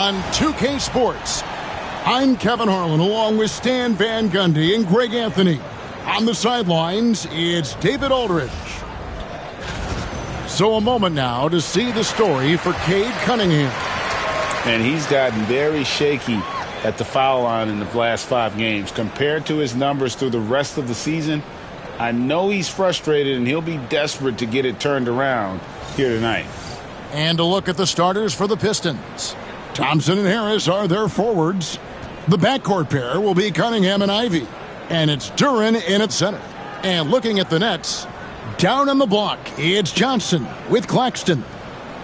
On 2K Sports, I'm Kevin Harlan along with Stan Van Gundy and Greg Anthony. On the sidelines, it's David Aldridge. So a moment now to see the story for Cade Cunningham. And he's gotten very shaky at the foul line in the last 5 games. Compared to his numbers through the rest of the season, I know he's frustrated and he'll be desperate to get it turned around here tonight. And a look at the starters for the Pistons. Thompson and Harris are their forwards. The backcourt pair will be Cunningham and Ivy. And it's Duran in at center. And looking at the Nets, down on the block, it's Johnson with Claxton.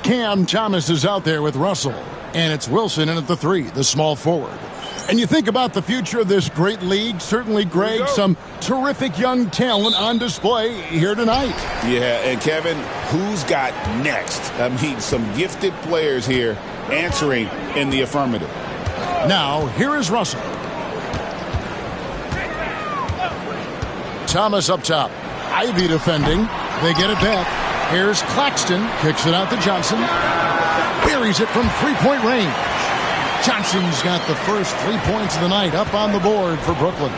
Cam Thomas is out there with Russell. And it's Wilson in at the 3, the small forward. And you think about the future of this great league, certainly, Greg, some terrific young talent on display here tonight. Yeah, and Kevin, who's got next? I mean, some gifted players here answering in the affirmative. Now, here is Russell. Thomas up top. Ivy defending. They get it back. Here's Claxton. Kicks it out to Johnson. Buries it from three-point range. Johnson's got the first 3 points of the night up on the board for Brooklyn.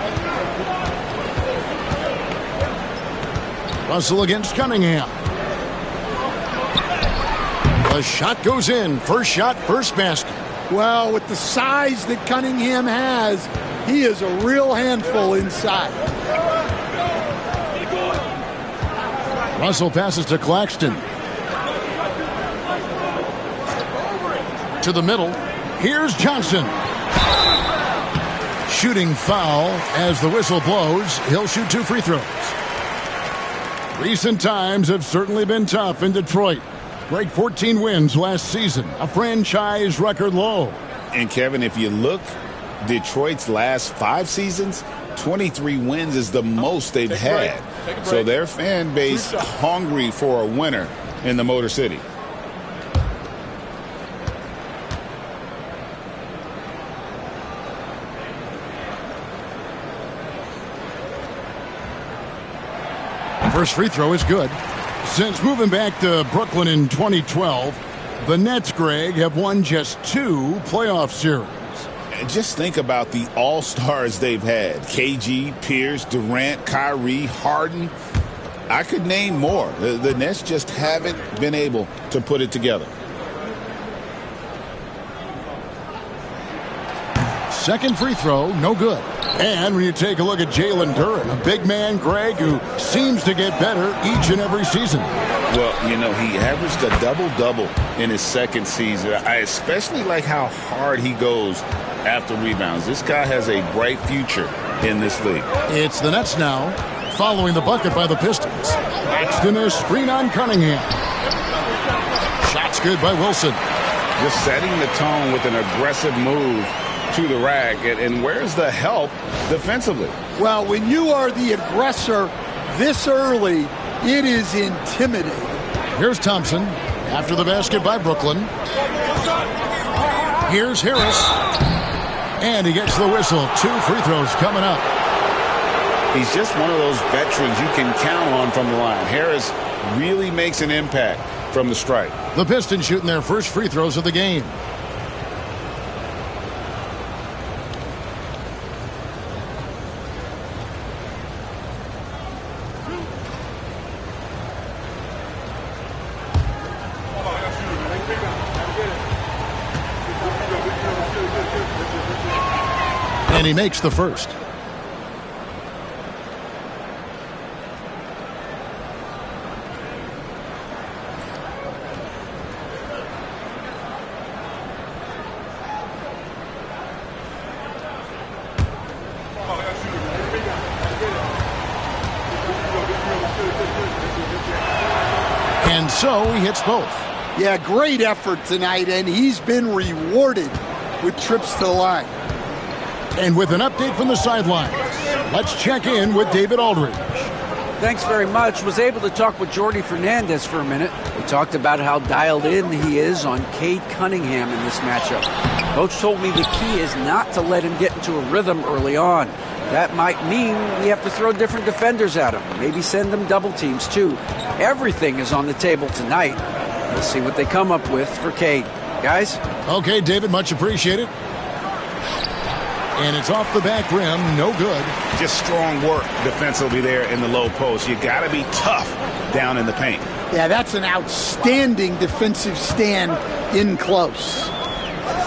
Russell against Cunningham. The shot goes in. First shot, first basket. Well, with the size that Cunningham has, he is a real handful inside. Russell passes to Claxton. To the middle. Here's Johnson. Shooting foul as the whistle blows. He'll shoot 2 free throws. Recent times have certainly been tough in Detroit. Greg, 14 wins last season, a franchise record low. And Kevin, if you look, Detroit's last 5 seasons, 23 wins is the most they've had. So their fan base hungry for a winner in the Motor City. First free throw is good. Since moving back to Brooklyn in 2012, the Nets, Greg, have won just 2 playoff series. And just think about the all-stars they've had. KG, Pierce, Durant, Kyrie, Harden. I could name more. The Nets just haven't been able to put it together. Second free throw, no good. And when you take a look at Jalen Duran, a big man, Greg, who seems to get better each and every season. Well, you know, he averaged a double-double in his second season. I especially like how hard he goes after rebounds. This guy has a bright future in this league. It's the Nets now, following the bucket by the Pistons. Claxton a screen on Cunningham. Shot's good by Wilson. Just setting the tone with an aggressive move to the rack. And where's the help defensively? Well, when you are the aggressor this early, it is intimidating. Here's Thompson after the basket by Brooklyn. Here's Harris. And he gets the whistle. 2 free throws coming up. He's just one of those veterans you can count on from the line. Harris really makes an impact from the stripe. The Pistons shooting their first free throws of the game. And he makes the first. And so he hits both. Yeah, great effort tonight, and he's been rewarded with trips to the line. And with an update from the sidelines, let's check in with David Aldridge. Thanks very much. Was able to talk with Jordy Fernandez for a minute. We talked about how dialed in he is on Cade Cunningham in this matchup. Coach told me the key is not to let him get into a rhythm early on. That might mean we have to throw different defenders at him. Maybe send them double teams too. Everything is on the table tonight. We'll see what they come up with for Cade. Guys? Okay, David, much appreciated. And it's off the back rim, no good. Just strong work defensively there in the low post. You got to be tough down in the paint. Yeah, that's an outstanding defensive stand in close.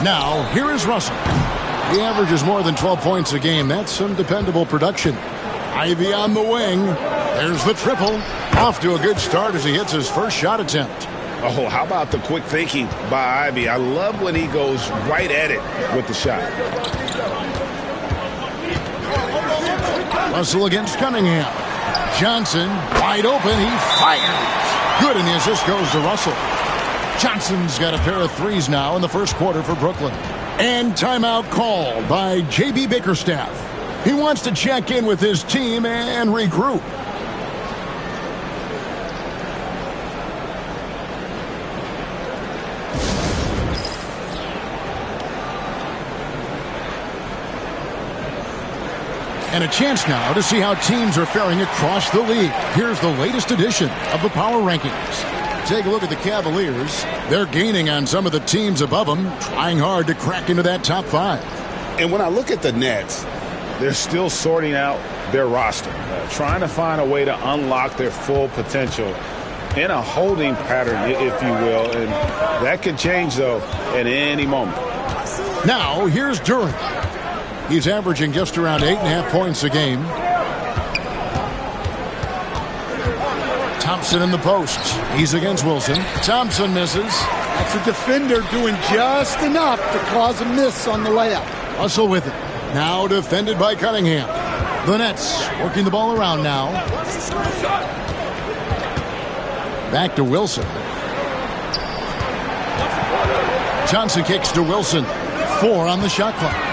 Now, here is Russell. He averages more than 12 points a game. That's some dependable production. Ivy on the wing. There's the triple. Off to a good start as he hits his first shot attempt. Oh, how about the quick thinking by Ivy? I love when he goes right at it with the shot. Russell against Cunningham. Johnson, wide open. He fires. Good, and the assist goes to Russell. Johnson's got a pair of threes now in the first quarter for Brooklyn. And timeout called by J.B. Bickerstaff. He wants to check in with his team and regroup. And a chance now to see how teams are faring across the league. Here's the latest edition of the Power Rankings. Take a look at the Cavaliers. They're gaining on some of the teams above them, trying hard to crack into that top 5. And when I look at the Nets, they're still sorting out their roster, trying to find a way to unlock their full potential in a holding pattern, if you will. And that could change, though, at any moment. Now, here's Durant. He's averaging just around 8.5 points a game. Thompson in the post. He's against Wilson. Thompson misses. That's a defender doing just enough to cause a miss on the layup. Russell with it. Now defended by Cunningham. The Nets working the ball around now. Back to Wilson. Johnson kicks to Wilson. 4 on the shot clock.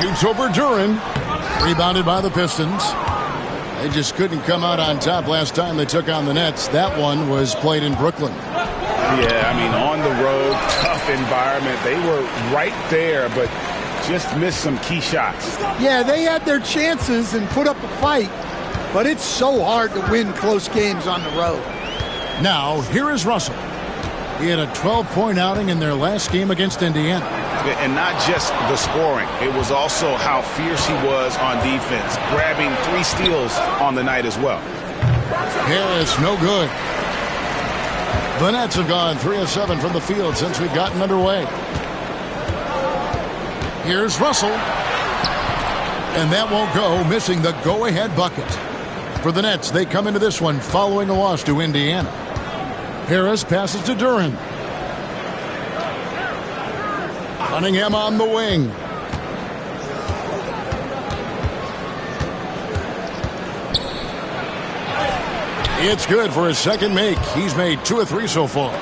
Shoots over Duran. Rebounded by the Pistons. They just couldn't come out on top last time they took on the Nets. That one was played in Brooklyn. Yeah, I mean, on the road, tough environment. They were right there, but just missed some key shots. Yeah, they had their chances and put up a fight, but it's so hard to win close games on the road. Now, here is Russell. He had a 12-point outing in their last game against Indiana. And not just the scoring. It was also how fierce he was on defense, grabbing 3 steals on the night as well. Harris, no good. The Nets have gone 3 of 7 from the field since we've gotten underway. Here's Russell. And that won't go, missing the go-ahead bucket. For the Nets, they come into this one following a loss to Indiana. Harris passes to Duran. Cunningham on the wing. It's good for his second make. He's made 2 of 3 so far.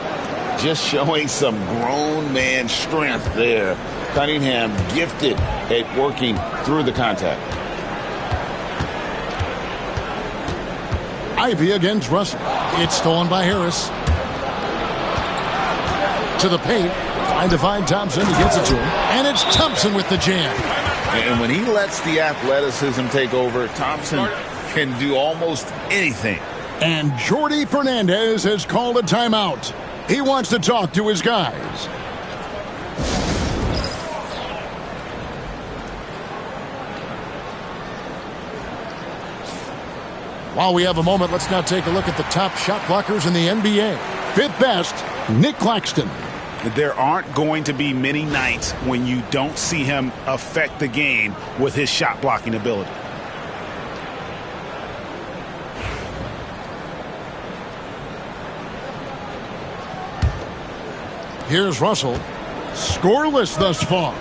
Just showing some grown man strength there. Cunningham gifted at working through the contact. Ivy against Russell. It's stolen by Harris. To the paint. Trying to find Thompson. He gets it to him. And it's Thompson with the jam. And when he lets the athleticism take over, Thompson can do almost anything. And Jordy Fernandez has called a timeout. He wants to talk to his guys. While we have a moment, let's now take a look at the top shot blockers in the NBA. 5th best, Nick Claxton. There aren't going to be many nights when you don't see him affect the game with his shot blocking ability. Here's Russell. Scoreless thus far.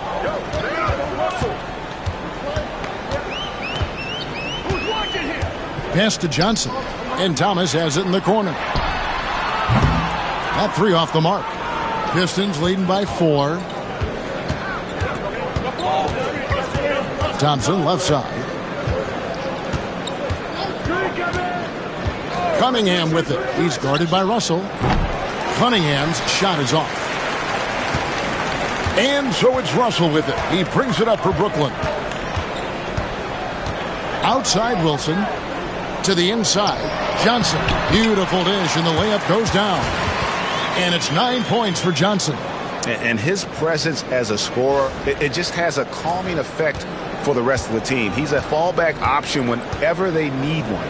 Pass to Johnson. And Thomas has it in the corner. That 3 off the mark. Pistons leading by 4. Thompson left side. Cunningham with it. He's guarded by Russell. Cunningham's shot is off. And so it's Russell with it. He brings it up for Brooklyn. Outside Wilson. To the inside. Johnson. Beautiful dish, and the layup goes down. And it's 9 points for Johnson. And his presence as a scorer, it just has a calming effect for the rest of the team. He's a fallback option whenever they need one.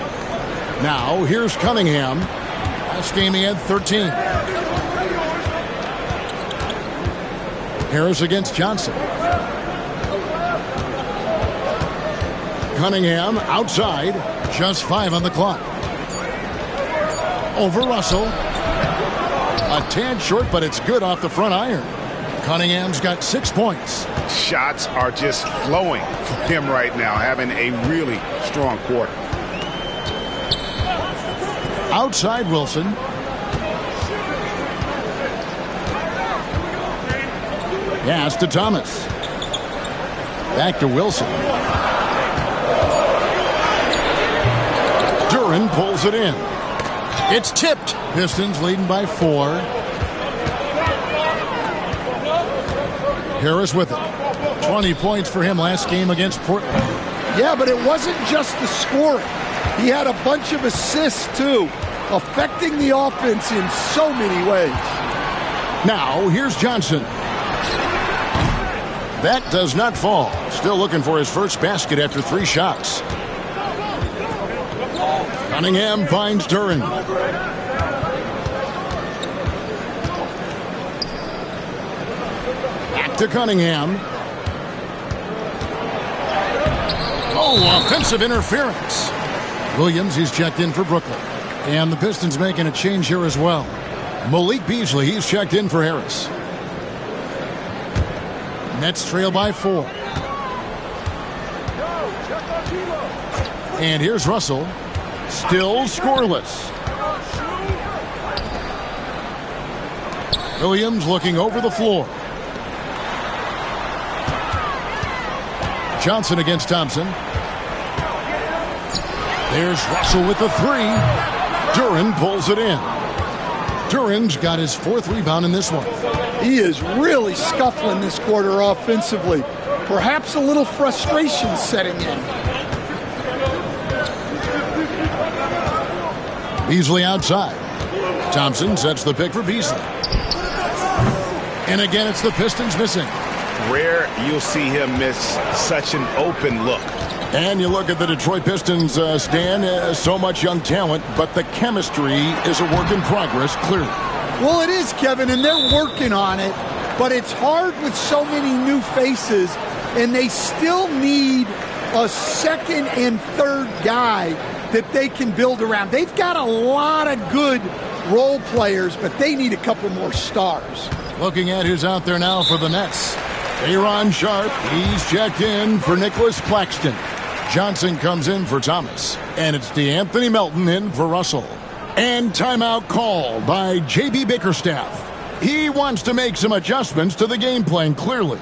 Now, here's Cunningham. Last game he had 13. Harris against Johnson. Cunningham outside. Just 5 on the clock. Over Russell. A tad short, but it's good off the front iron. Cunningham's got 6 points. Shots are just flowing for him right now, having a really strong quarter. Outside Wilson. Pass to Thomas. Back to Wilson. Duren pulls it in. It's tipped. Pistons leading by 4. Harris with it. 20 points for him last game against Portland. Yeah, but it wasn't just the scoring. He had a bunch of assists, too, affecting the offense in so many ways. Now, here's Johnson. That does not fall. Still looking for his first basket after 3 shots. Cunningham finds Duren. Back to Cunningham. Oh, offensive interference. Williams, he's checked in for Brooklyn. And the Pistons making a change here as well. Malik Beasley, he's checked in for Harris. Nets trail by 4. And here's Russell. Still scoreless. Williams looking over the floor. Johnson against Thompson. There's Russell with the 3. Duren pulls it in. Duren's got his 4th rebound in this one. He is really scuffling this quarter offensively. Perhaps a little frustration setting in. Beasley outside. Thompson sets the pick for Beasley. And again, it's the Pistons missing. Rare you'll see him miss such an open look. And you look at the Detroit Pistons, Stan, so much young talent, but the chemistry is a work in progress, clearly. Well, it is, Kevin, and they're working on it, but it's hard with so many new faces, and they still need a second and third guy that they can build around. They've got a lot of good role players, but they need a couple more stars. Looking at who's out there now for the Nets. Aaron Sharp, he's checked in for Nicholas Claxton. Johnson comes in for Thomas. And it's DeAnthony Melton in for Russell. And timeout called by J.B. Bickerstaff. He wants to make some adjustments to the game plan, clearly.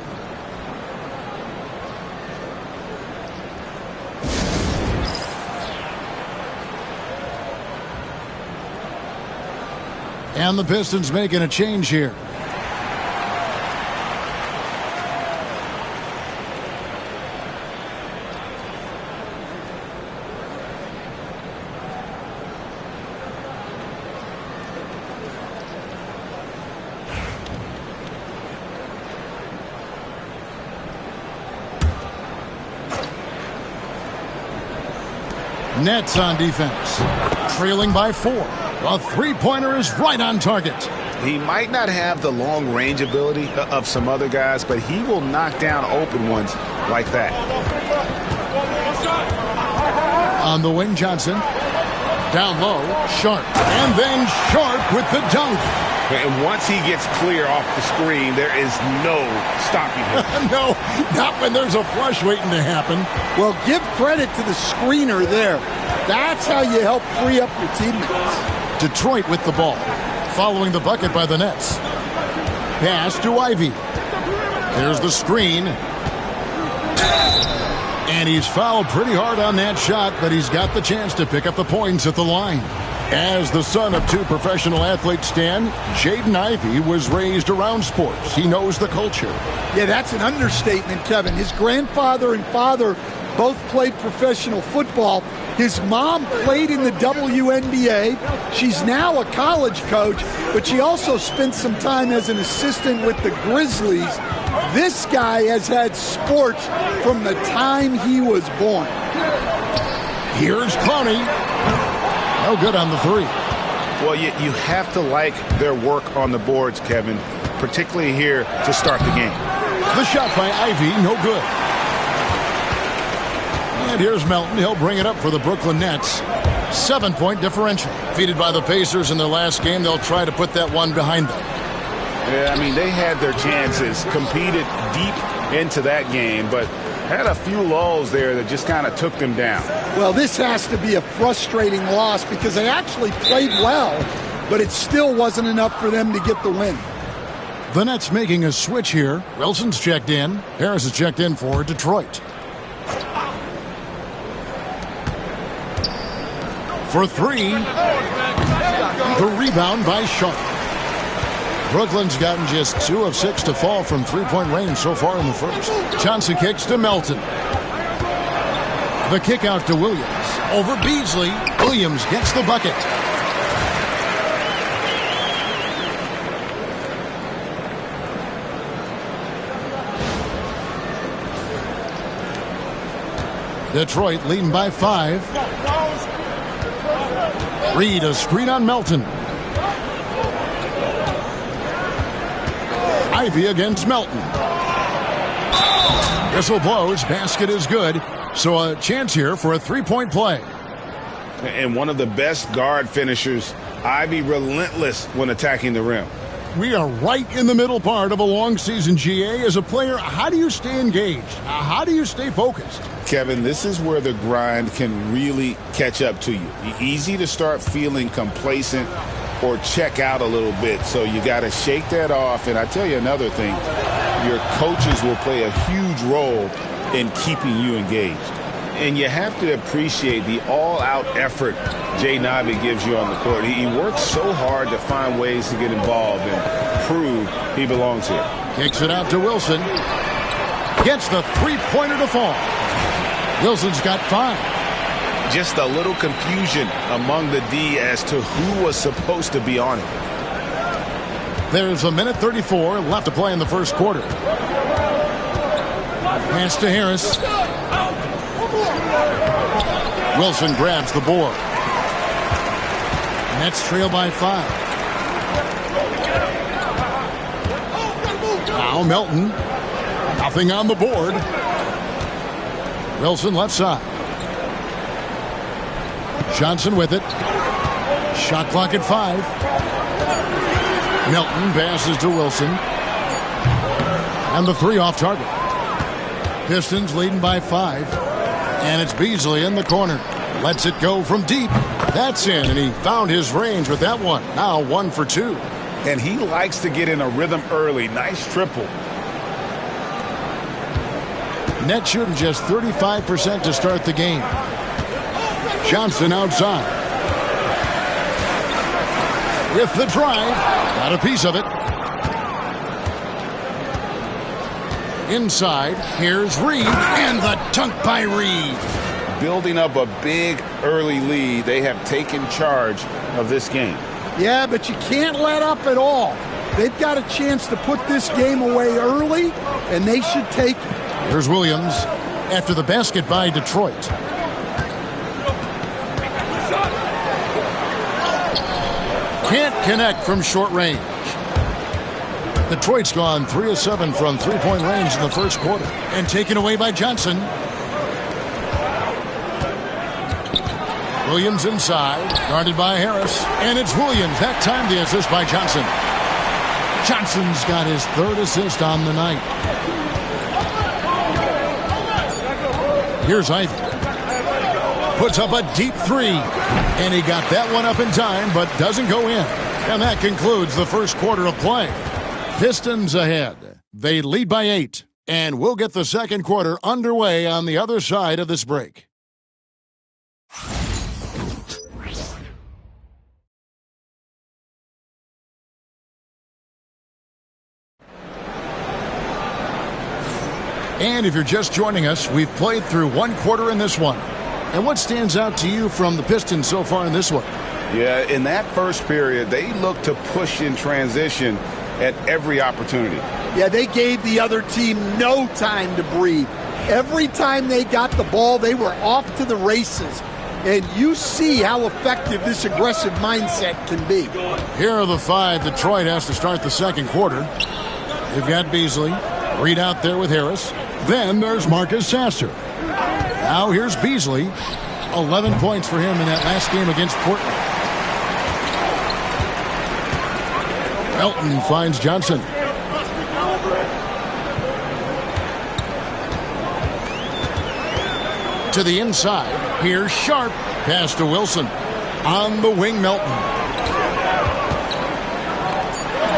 And the Pistons making a change here. Nets on defense. Trailing by 4. The three-pointer is right on target. He might not have the long-range ability of some other guys, but he will knock down open ones like that. On the wing, Johnson. Down low, Sharp. And then Sharp with the dunk. And once he gets clear off the screen, there is no stopping him. No, not when there's a flush waiting to happen. Well, give credit to the screener there. That's how you help free up your teammates. Detroit with the ball, following the bucket by the Nets. Pass to Ivy. There's the screen. And he's fouled pretty hard on that shot, but he's got the chance to pick up the points at the line. As the son of 2 professional athletes, Stan, Jaden Ivey was raised around sports. He knows the culture. Yeah, that's an understatement, Kevin. His grandfather and father both played professional football. His mom played in the WNBA. She's now a college coach, but she also spent some time as an assistant with the Grizzlies. This guy has had sports from the time he was born. Here's Clowney. No good on the three. Well, you have to like their work on the boards, Kevin, particularly here to start the game. The shot by Ivy, no good. And here's Melton. He'll bring it up for the Brooklyn Nets. 7-point differential. Defeated by the Pacers in their last game, they'll try to put that one behind them. Yeah, I mean, they had their chances, competed deep into that game, but had a few lulls there that just kind of took them down. Well, this has to be a frustrating loss because they actually played well, but it still wasn't enough for them to get the win. The Nets making a switch here. Wilson's checked in. Harris is checked in for Detroit. For three. The rebound by Sharp. Brooklyn's gotten just 2 of 6 to fall from three-point range so far in the first. Johnson kicks to Melton. The kick out to Williams. Over Beasley. Williams gets the bucket. Detroit leading by 5. Reed, a screen on Melton. Ivy against Melton. Whistle blows. Basket is good. So a chance here for a three-point play. And one of the best guard finishers, Ivy, relentless when attacking the rim. We are right in the middle part of a long season, GA. As a player, how do you stay engaged? How do you stay focused? Kevin, this is where the grind can really catch up to you. Easy to start feeling complacent or check out a little bit. So you got to shake that off. And I tell you another thing, your coaches will play a huge role in keeping you engaged. And you have to appreciate the all-out effort Jay Navi gives you on the court. He works so hard to find ways to get involved and prove he belongs here. Kicks it out to Wilson. Gets the three-pointer to fall. Wilson's got 5. Just a little confusion among the D as to who was supposed to be on it. There's a minute 34 left to play in the first quarter. Pass to Harris. Wilson grabs the board. Nets trail by 5. Now Melton. Nothing on the board. Wilson left side. Johnson with it. Shot clock at 5. Melton passes to Wilson. And the 3 off target. Pistons leading by 5. And it's Beasley in the corner. Lets it go from deep. That's in, and he found his range with that one. Now 1 for 2. And he likes to get in a rhythm early. Nice triple. Net shooting just 35% to start the game. Johnson outside. With the drive. Got a piece of it. Inside. Here's Reed. And the dunk by Reed. Building up a big early lead. They have taken charge of this game. Yeah, but you can't let up at all. They've got a chance to put this game away early, and they should take it. Here's Williams after the basket by Detroit. Can't connect from short range. Detroit's gone 3 of 7 from three-point range in the first quarter. And taken away by Johnson. Williams inside, guarded by Harris. And it's Williams. That time the assist by Johnson. Johnson's got his 3rd assist on the night. Here's Ivy. Puts up a deep 3. And he got that one up in time, but doesn't go in. And that concludes the first quarter of play. Pistons ahead. They lead by 8. And we'll get the second quarter underway on the other side of this break. And if you're just joining us, we've played through one quarter in this one. And what stands out to you from the Pistons so far in this one? Yeah, in that first period, they looked to push in transition at every opportunity. Yeah, they gave the other team no time to breathe. Every time they got the ball, they were off to the races. And you see how effective this aggressive mindset can be. Here are the 5 Detroit has to start the second quarter. They've got Beasley. Reed out there with Harris. Then there's Marcus Sasser. Now here's Beasley. 11 points for him in that last game against Portland. Melton finds Johnson. To the inside. Here's Sharp. Pass to Wilson. On the wing, Melton.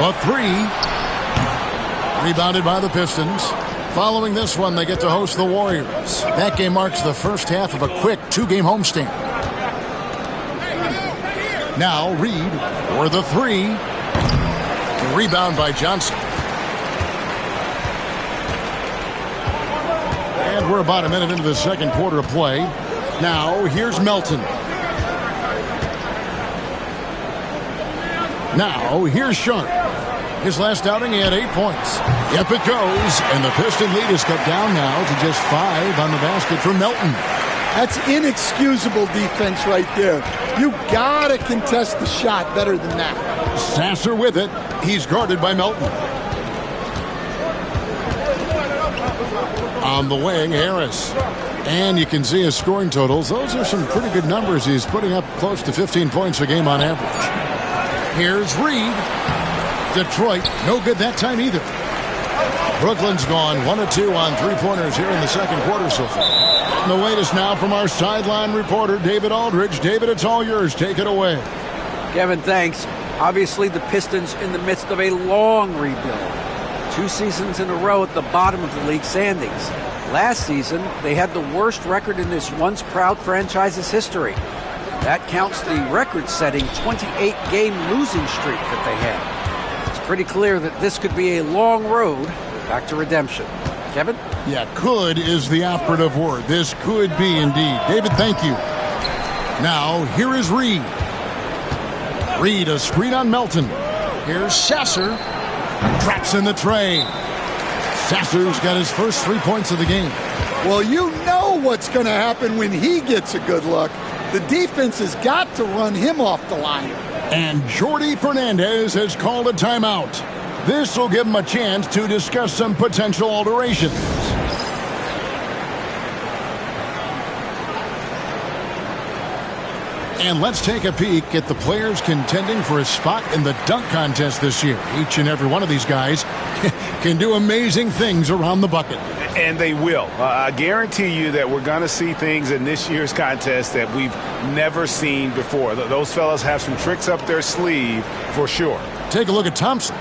A 3. Rebounded by the Pistons. Following this one, they get to host the Warriors. That game marks the first half of a quick 2-game homestand. Now Reed for the 3. Rebound by Johnson. And we're about a minute into the second quarter of play. Now here's Melton. Now here's Sharp. His last outing, he had 8 points. Yep, it goes. And the Piston lead is cut down now to just 5 on the basket for Melton. That's inexcusable defense right there. You gotta contest the shot better than that. Sasser with it. He's guarded by Melton. On the wing, Harris. And you can see his scoring totals. Those are some pretty good numbers. He's putting up close to 15 points a game on average. Here's Reed. Detroit, no good that time either. Brooklyn's gone 1 of 2 on 3-pointers here in the second quarter so far. And the latest now from our sideline reporter, David Aldridge. David, it's all yours. Take it away. Kevin, thanks. Obviously, the Pistons in the midst of a long rebuild. 2 seasons in a row at the bottom of the league standings. Last season, they had the worst record in this once proud franchise's history. That counts the record-setting 28-game losing streak that they had. Pretty clear that this could be a long road back to redemption. Kevin? Yeah, could is the operative word. This could be indeed. David, thank you. Now, here is Reed. Reed, a screen on Melton. Here's Sasser. Traps in the tray. Sasser's got his first 3 points of the game. Well, you know what's going to happen when he gets a good look. The defense has got to run him off the line. And Jordi Fernandez has called a timeout. This will give him a chance to discuss some potential alterations. And let's take a peek at the players contending for a spot in the dunk contest this year. Each and every one of these guys can do amazing things around the bucket. And they will. I guarantee you that we're going to see things in this year's contest that we've never seen before. Those fellas have some tricks up their sleeve for sure. Take a look at Thompson.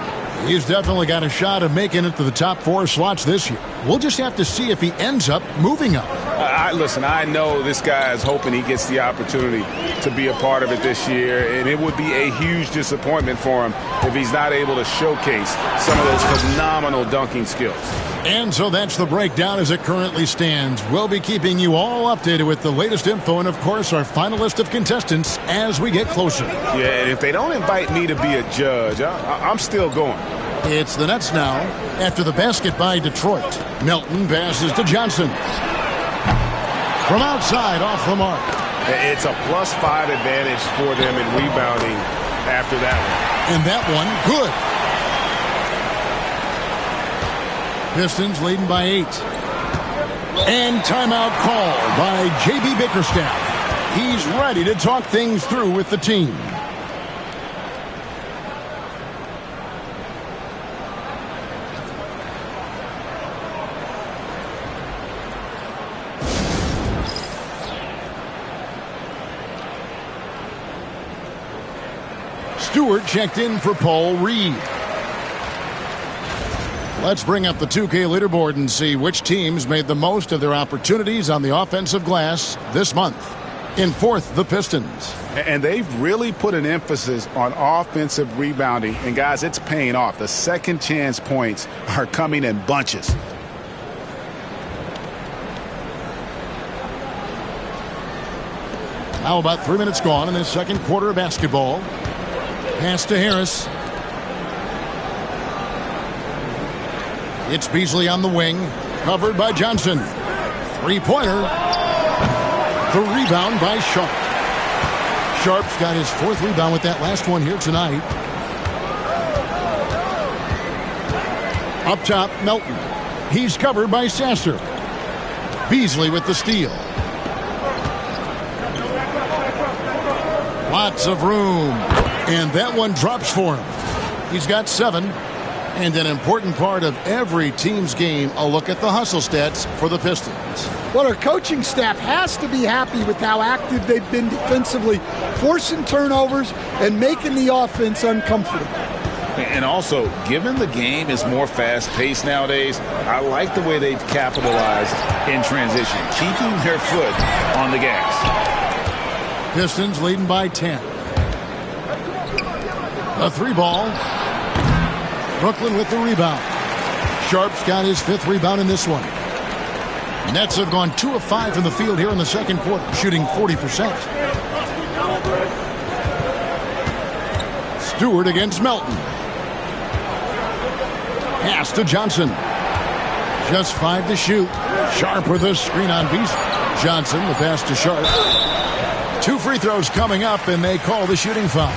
He's definitely got a shot of making it to the top 4 slots this year. We'll just have to see if he ends up moving up. Listen, I know this guy is hoping he gets the opportunity to be a part of it this year, and it would be a huge disappointment for him if he's not able to showcase some of those phenomenal dunking skills. And so that's the breakdown as it currently stands. We'll be keeping you all updated with the latest info and, of course, our final list of contestants as we get closer. Yeah, and if they don't invite me to be a judge, I'm still going. It's the Nets now after the basket by Detroit. Melton passes to Johnson. From outside, off the mark. It's a +5 advantage for them in rebounding after that one. And that one, good. Pistons leading by 8. And timeout called by J.B. Bickerstaff. He's ready to talk things through with the team. Stewart checked in for Paul Reed. Let's bring up the 2K leaderboard and see which teams made the most of their opportunities on the offensive glass this month. In 4th, the Pistons. And they've really put an emphasis on offensive rebounding. And, guys, it's paying off. The second chance points are coming in bunches. Now about 3 minutes gone in the second quarter of basketball. Pass to Harris. It's Beasley on the wing. Covered by Johnson. Three-pointer. The rebound by Sharp. Sharp's got his fourth rebound with that last one here tonight. Up top, Melton. He's covered by Sasser. Beasley with the steal. Lots of room. And that one drops for him. He's got 7. And an important part of every team's game, a look at the hustle stats for the Pistons. Well, our coaching staff has to be happy with how active they've been defensively, forcing turnovers and making the offense uncomfortable. And also, given the game is more fast-paced nowadays, I like the way they've capitalized in transition, keeping their foot on the gas. Pistons leading by 10. A 3-ball. Brooklyn with the rebound. Sharp's got his 5th rebound in this one. Nets have gone 2 of 5 from the field here in the second quarter, shooting 40%. Stewart against Melton. Pass to Johnson. Just 5 to shoot. Sharp with a screen on Beasley. Johnson, the pass to Sharp. 2 free throws coming up, and they call the shooting foul.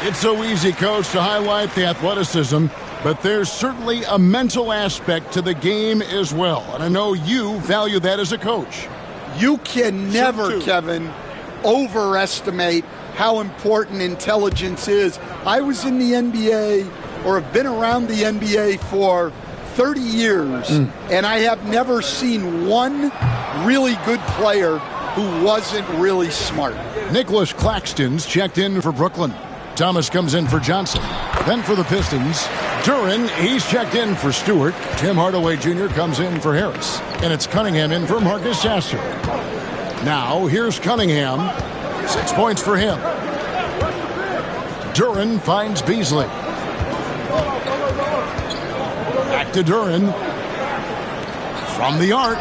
It's so easy, Coach, to highlight the athleticism, but there's certainly a mental aspect to the game as well. And I know you value that as a coach. You can never, Kevin, overestimate how important intelligence is. I was in the NBA, or have been around the NBA for 30 years, and I have never seen one really good player who wasn't really smart. Nicholas Claxton's checked in for Brooklyn. Thomas comes in for Johnson. Then for the Pistons, Duren, he's checked in for Stewart. Tim Hardaway Jr. comes in for Harris. And it's Cunningham in for Marcus Sasser. Now, here's Cunningham. 6 points for him. Duren finds Beasley. Back to Duren. From the arc.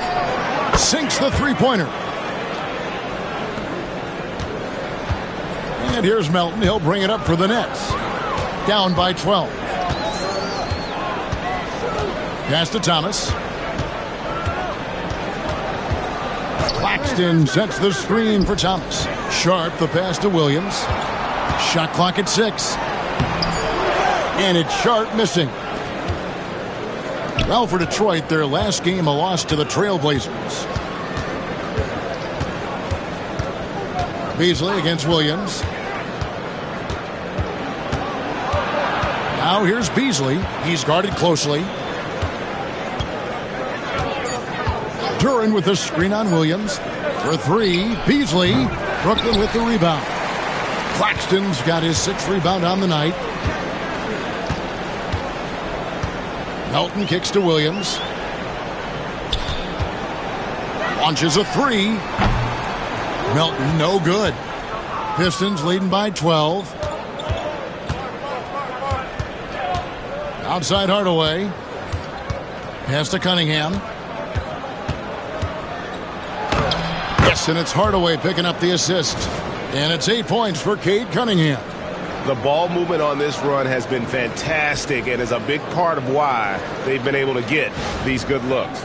Sinks the three-pointer. And here's Melton. He'll bring it up for the Nets. Down by 12. Pass to Thomas. Claxton sets the screen for Thomas. Sharp the pass to Williams. Shot clock at 6. And it's Sharp missing. Well, for Detroit, their last game a loss to the Trailblazers. Beasley against Williams. Now here's Beasley. He's guarded closely. Duren with the screen on Williams. For 3, Beasley. Brooklyn with the rebound. Claxton's got his 6th rebound on the night. Melton kicks to Williams. Launches a 3. Melton, no good. Pistons leading by 12. Outside Hardaway. Pass to Cunningham. Yes, and it's Hardaway picking up the assist. And it's 8 points for Cade Cunningham. The ball movement on this run has been fantastic and is a big part of why they've been able to get these good looks.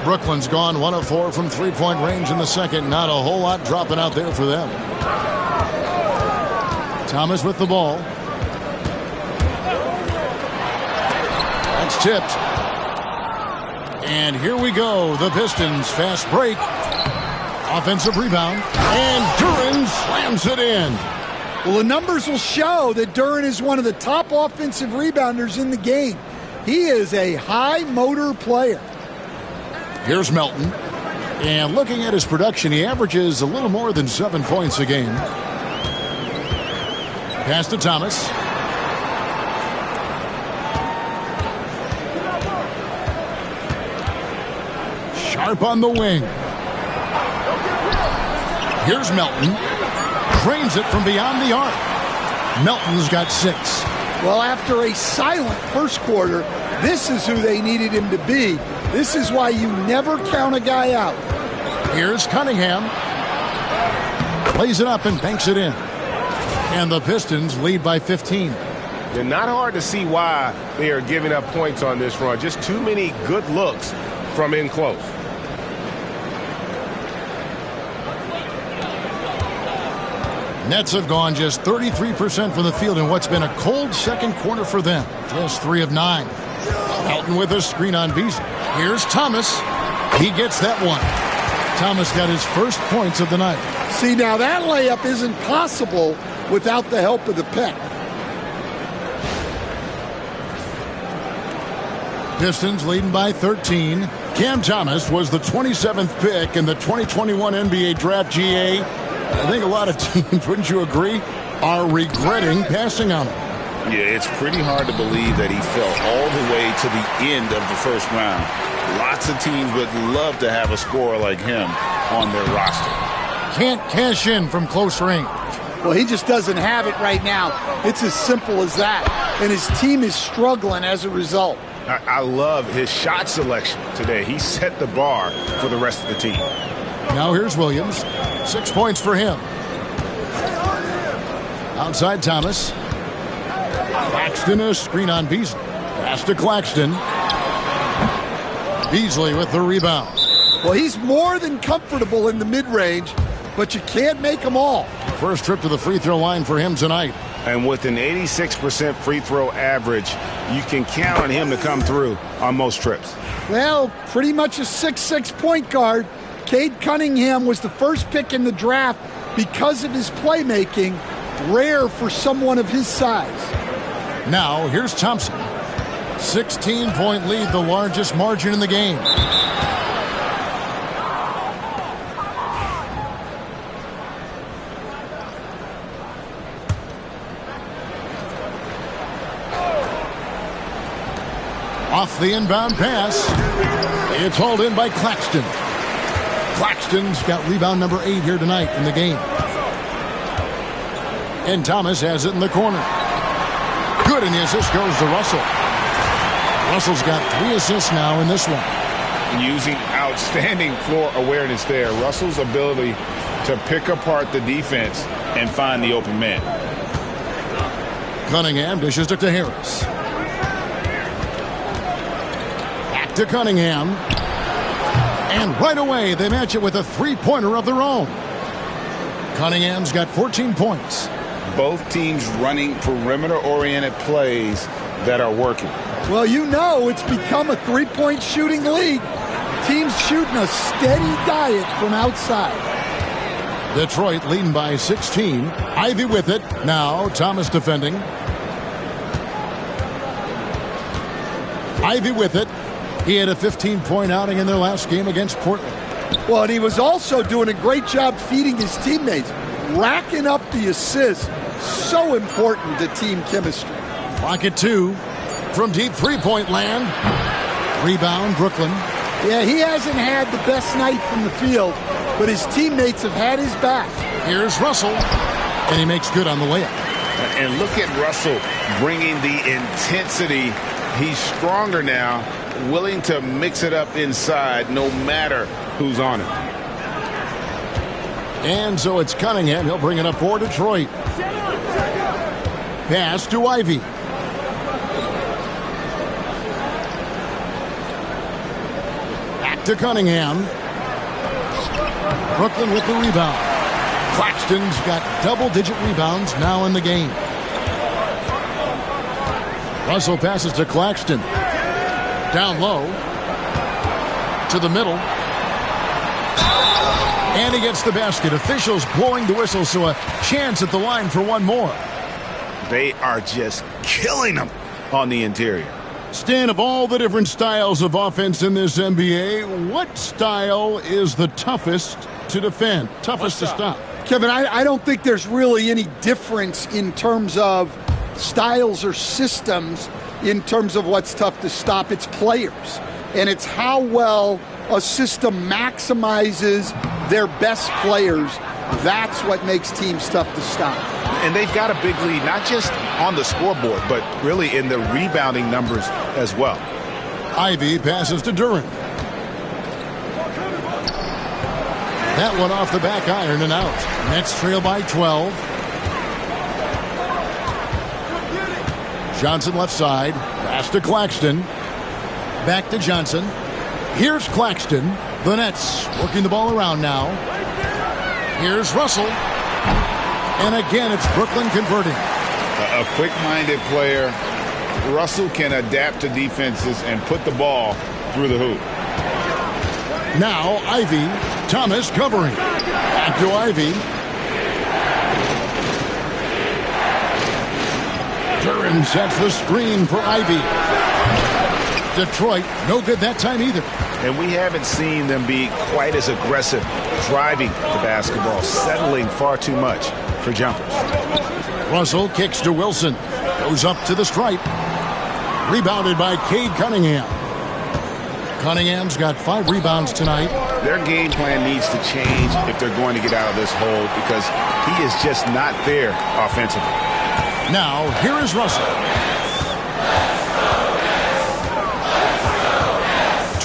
Brooklyn's gone 1 of 4 from three-point range in the second. Not a whole lot dropping out there for them. Thomas with the ball. That's tipped. And here we go. The Pistons fast break. Offensive rebound. And Duren slams it in. Well, the numbers will show that Duren is one of the top offensive rebounders in the game. He is a high-motor player. Here's Melton. And looking at his production, he averages a little more than 7 points a game. Pass to Thomas. Sharp on the wing. Here's Melton. Trains it from beyond the arc. Melton's got 6. Well, after a silent first quarter, this is who they needed him to be. This is why you never count a guy out. Here's Cunningham. Plays it up and banks it in. And the Pistons lead by 15. They're not hard to see why they are giving up points on this run. Just too many good looks from in close. Nets have gone just 33% from the field in what's been a cold second quarter for them. Just 3 of 9. Elton with a screen on Beasley. Here's Thomas. He gets that one. Thomas got his first points of the night. See, now that layup isn't possible without the help of the pick. Pistons leading by 13. Cam Thomas was the 27th pick in the 2021 NBA Draft. GA. I think a lot of teams, wouldn't you agree, are regretting passing on him. Yeah, it's pretty hard to believe that he fell all the way to the end of the first round. Lots of teams would love to have a scorer like him on their roster. Can't cash in from close range. Well, he just doesn't have it right now. It's as simple as that. And his team is struggling as a result. I love his shot selection today. He set the bar for the rest of the team. Now here's Williams. 6 points for him. Outside Thomas. Claxton, a screen on Beasley. Pass to Claxton. Beasley with the rebound. Well, he's more than comfortable in the mid-range, but you can't make them all. First trip to the free throw line for him tonight. And with an 86% free throw average, you can count on him to come through on most trips. Well, pretty much a 6'6" point guard. Cade Cunningham was the first pick in the draft because of his playmaking. Rare for someone of his size. Now, here's Thompson. 16-point lead, the largest margin in the game. Off the inbound pass. It's hauled in by Claxton. Claxton's got rebound number 8 here tonight in the game. And Thomas has it in the corner. Good, and the assist goes to Russell. Russell's got 3 assists now in this one. Using outstanding floor awareness there. Russell's ability to pick apart the defense and find the open man. Cunningham dishes it to Harris. Back to Cunningham. And right away, they match it with a three-pointer of their own. Cunningham's got 14 points. Both teams running perimeter-oriented plays that are working. Well, you know it's become a three-point shooting league. Teams shooting a steady diet from outside. Detroit leading by 16. Ivy with it. Now Thomas defending. Ivy with it. He had a 15-point outing in their last game against Portland. Well, and he was also doing a great job feeding his teammates, racking up the assists. So important to team chemistry. Clock at 2 from deep three-point land. Rebound, Brooklyn. Yeah, he hasn't had the best night from the field, but his teammates have had his back. Here's Russell, and he makes good on the layup. And look at Russell bringing the intensity. He's stronger now, willing to mix it up inside no matter who's on it. And so it's Cunningham. He'll bring it up for Detroit. Pass to Ivy. Back to Cunningham. Brooklyn with the rebound. Claxton's got double-digit rebounds now in the game. Russell passes to Claxton. Down low. To the middle. And he gets the basket. Officials blowing the whistle, so a chance at the line for one more. They are just killing them on the interior. Stan, of all the different styles of offense in this NBA, what style is the toughest to defend, toughest to stop? Kevin, I don't think there's really any difference in terms of styles or systems in terms of what's tough to stop. It's players, and it's how well a system maximizes their best players. That's what makes teams tough to stop. And they've got a big lead, not just on the scoreboard, but really in the rebounding numbers as well. Ivy passes to Duran. That one off the back iron and out. Nets trail by 12. Johnson left side. Pass to Claxton. Back to Johnson. Here's Claxton. The Nets working the ball around now. Here's Russell. And again, it's Brooklyn converting. A quick-minded player. Russell can adapt to defenses and put the ball through the hoop. Now Ivy. Thomas covering. Back to Ivy. Duran sets the screen for Ivy. Detroit, no good that time either. And we haven't seen them be quite as aggressive driving the basketball, settling far too much for jumpers. Russell kicks to Wilson. Goes up to the stripe. Rebounded by Cade Cunningham. Cunningham's got 5 rebounds tonight. Their game plan needs to change if they're going to get out of this hole because he is just not there offensively. Now, here is Russell.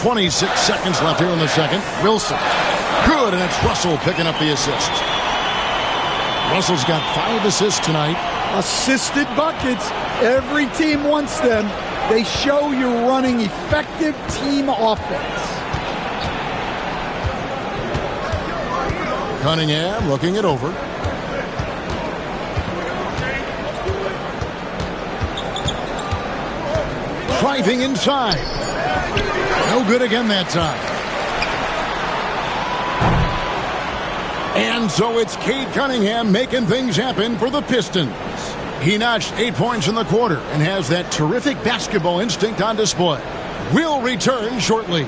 26 seconds left here in the second. Wilson. Good, and it's Russell picking up the assist. Russell's got 5 assists tonight. Assisted buckets. Every team wants them. They show you're running effective team offense. Cunningham looking it over. Driving inside. No good again that time. And so it's Cade Cunningham making things happen for the Pistons. He notched 8 points in the quarter and has that terrific basketball instinct on display. We'll return shortly.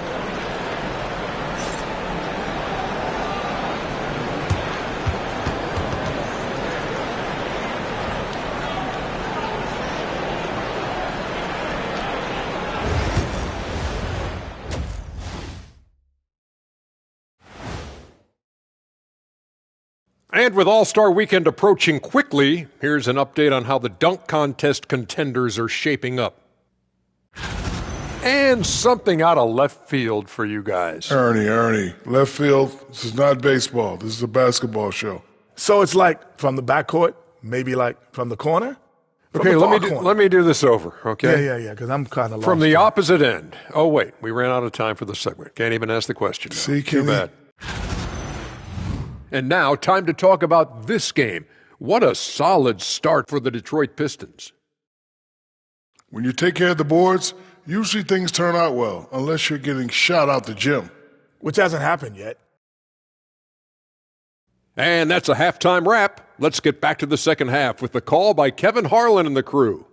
And with All-Star Weekend approaching quickly, here's an update on how the dunk contest contenders are shaping up. And something out of left field for you guys. Ernie, left field, this is not baseball. This is a basketball show. So it's like from the backcourt, maybe like from the corner? Okay, let me do this over, okay? Yeah, because I'm kind of lost. From the opposite end. Oh, wait, we ran out of time for the segment. Can't even ask the question now. See, too bad. And now, time to talk about this game. What a solid start for the Detroit Pistons. When you take care of the boards, usually things turn out well, unless you're getting shot out the gym. Which hasn't happened yet. And that's a halftime wrap. Let's get back to the second half with the call by Kevin Harlan and the crew.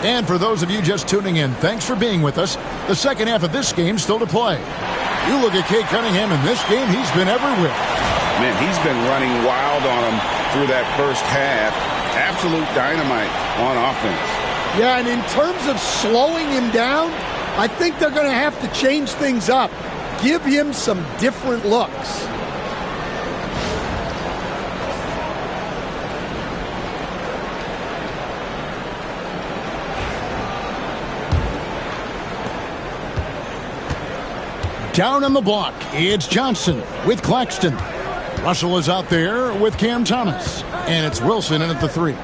And for those of you just tuning in, thanks for being with us. The second half of this game still to play. You look at Cade Cunningham in this game, he's been everywhere. Man, he's been running wild on him through that first half. Absolute dynamite on offense. Yeah, and in terms of slowing him down, I think they're going to have to change things up. Give him some different looks. Down on the block, it's Johnson with Claxton. Russell is out there with Cam Thomas. And it's Wilson in at the 3.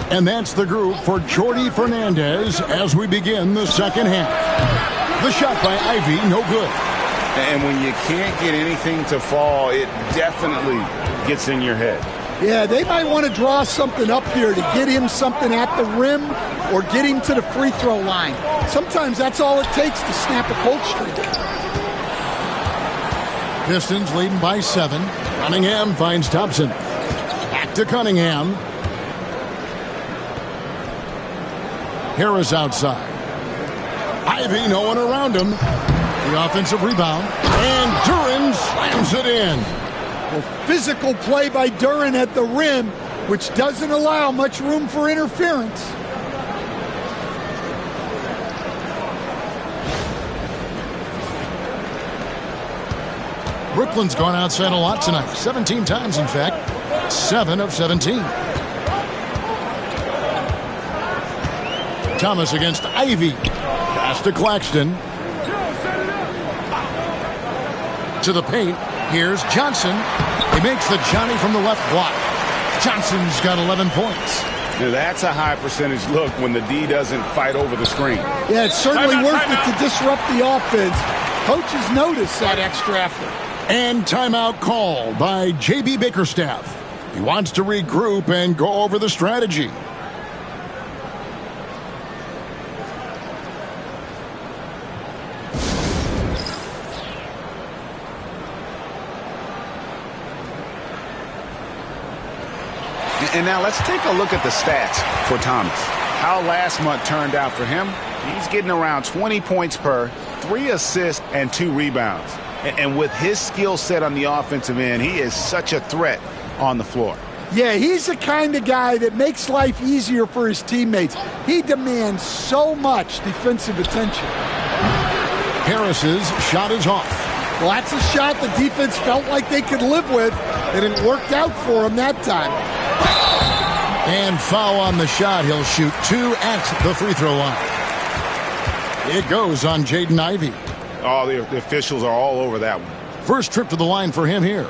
And that's the group for Jordy Fernandez as we begin the second half. The shot by Ivy, no good. And when you can't get anything to fall, it definitely gets in your head. Yeah, they might want to draw something up here to get him something at the rim or get him to the free throw line. Sometimes that's all it takes to snap a cold streak. Pistons leading by 7. Cunningham finds Thompson. Back to Cunningham. Harris outside. Ivy, no one around him. The offensive rebound. And Duran slams it in. Well, physical play by Duran at the rim, which doesn't allow much room for interference. Brooklyn's gone outside a lot tonight. 17 times, in fact. 7 of 17. Thomas against Ivy. Pass to Claxton. To the paint. Here's Johnson. He makes the Johnny from the left block. Johnson's got 11 points. Now that's a high percentage look when the D doesn't fight over the screen. Yeah, it's certainly worth it to disrupt the offense. Coaches notice that extra effort. And timeout called by J.B. Bickerstaff. He wants to regroup and go over the strategy. And now let's take a look at the stats for Thomas. How last month turned out for him. He's getting around 20 points per, 3 assists, and 2 rebounds. And with his skill set on the offensive end, he is such a threat on the floor. Yeah, he's the kind of guy that makes life easier for his teammates. He demands so much defensive attention. Harris's shot is off. Well, that's a shot the defense felt like they could live with, and it worked out for him that time. And foul on the shot. He'll shoot 2 at the free throw line. It goes on Jaden Ivey. Oh, the officials are all over that one. First trip to the line for him here.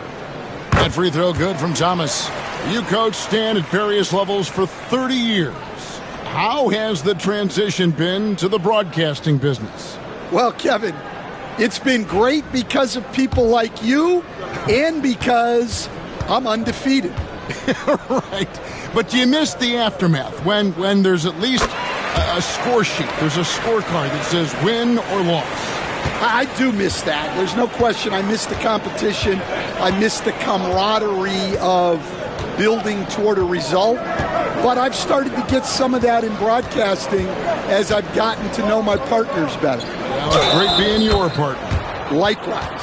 That free throw good from Thomas. You coach Stan at various levels for 30 years. How has the transition been to the broadcasting business? Well, Kevin, it's been great because of people like you and because I'm undefeated. Right. But do you miss the aftermath when there's at least a score sheet? There's a scorecard that says win or loss. I do miss that. There's no question. I miss the competition. I miss the camaraderie of building toward a result. But I've started to get some of that in broadcasting as I've gotten to know my partners better. Well, it's great being your partner. Likewise.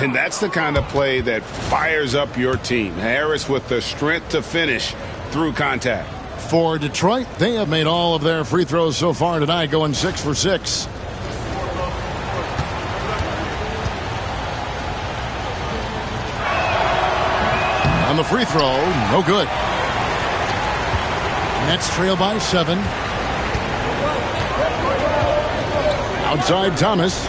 And that's the kind of play that fires up your team. Harris with the strength to finish through contact. For Detroit, they have made all of their free throws so far tonight, going 6 for 6. On the free throw, no good. Nets trail by 7. Outside Thomas.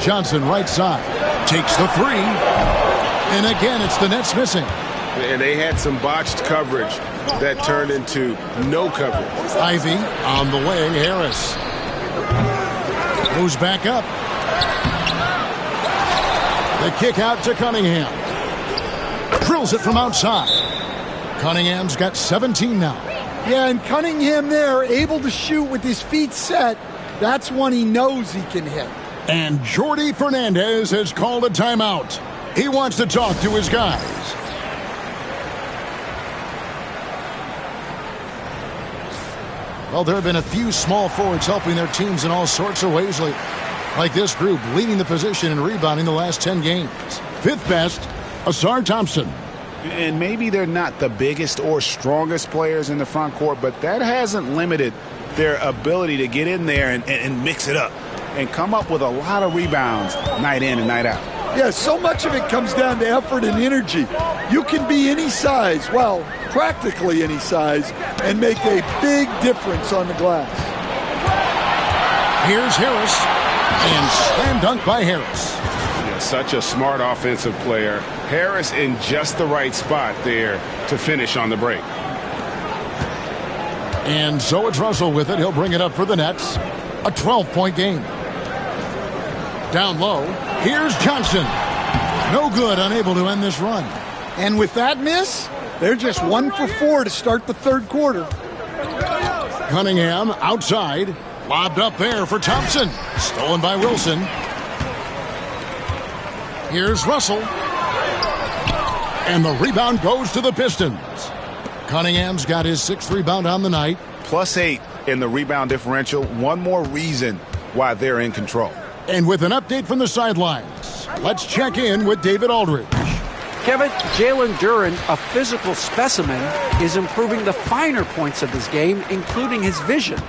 Johnson right side. Takes the 3. And again, it's the Nets missing. And they had some botched coverage that turned into no coverage. Ivy on the wing. Harris moves back up. The kick out to Cunningham. Drills it from outside. Cunningham's got 17 now. Yeah, and Cunningham there, able to shoot with his feet set. That's one he knows he can hit. And Jordy Fernandez has called a timeout. He wants to talk to his guys. Well, there have been a few small forwards helping their teams in all sorts of ways lately. Like this group, leading the position and rebounding the last 10 games. 5th best, Asar Thompson. And maybe they're not the biggest or strongest players in the front court, but that hasn't limited their ability to get in there and mix it up and come up with a lot of rebounds night in and night out. Yeah, so much of it comes down to effort and energy. You can be any size, well, practically any size, and make a big difference on the glass. Here's Harris, and slam dunk by Harris. Yeah, such a smart offensive player. Harris in just the right spot there to finish on the break. And so it's Russell with it. He'll bring it up for the Nets. A 12-point game. Down low, here's Johnson. No good, unable to end this run. And with that miss, they're just 1 for 4 to start the 3rd quarter. Cunningham outside. Lobbed up there for Thompson. Stolen by Wilson. Here's Russell. And the rebound goes to the Pistons. Cunningham's got his 6th rebound on the night. +8 in the rebound differential. One more reason why they're in control. And with an update from the sidelines, let's check in with David Aldridge. Kevin, Jalen Duren, a physical specimen, is improving the finer points of his game, including his vision.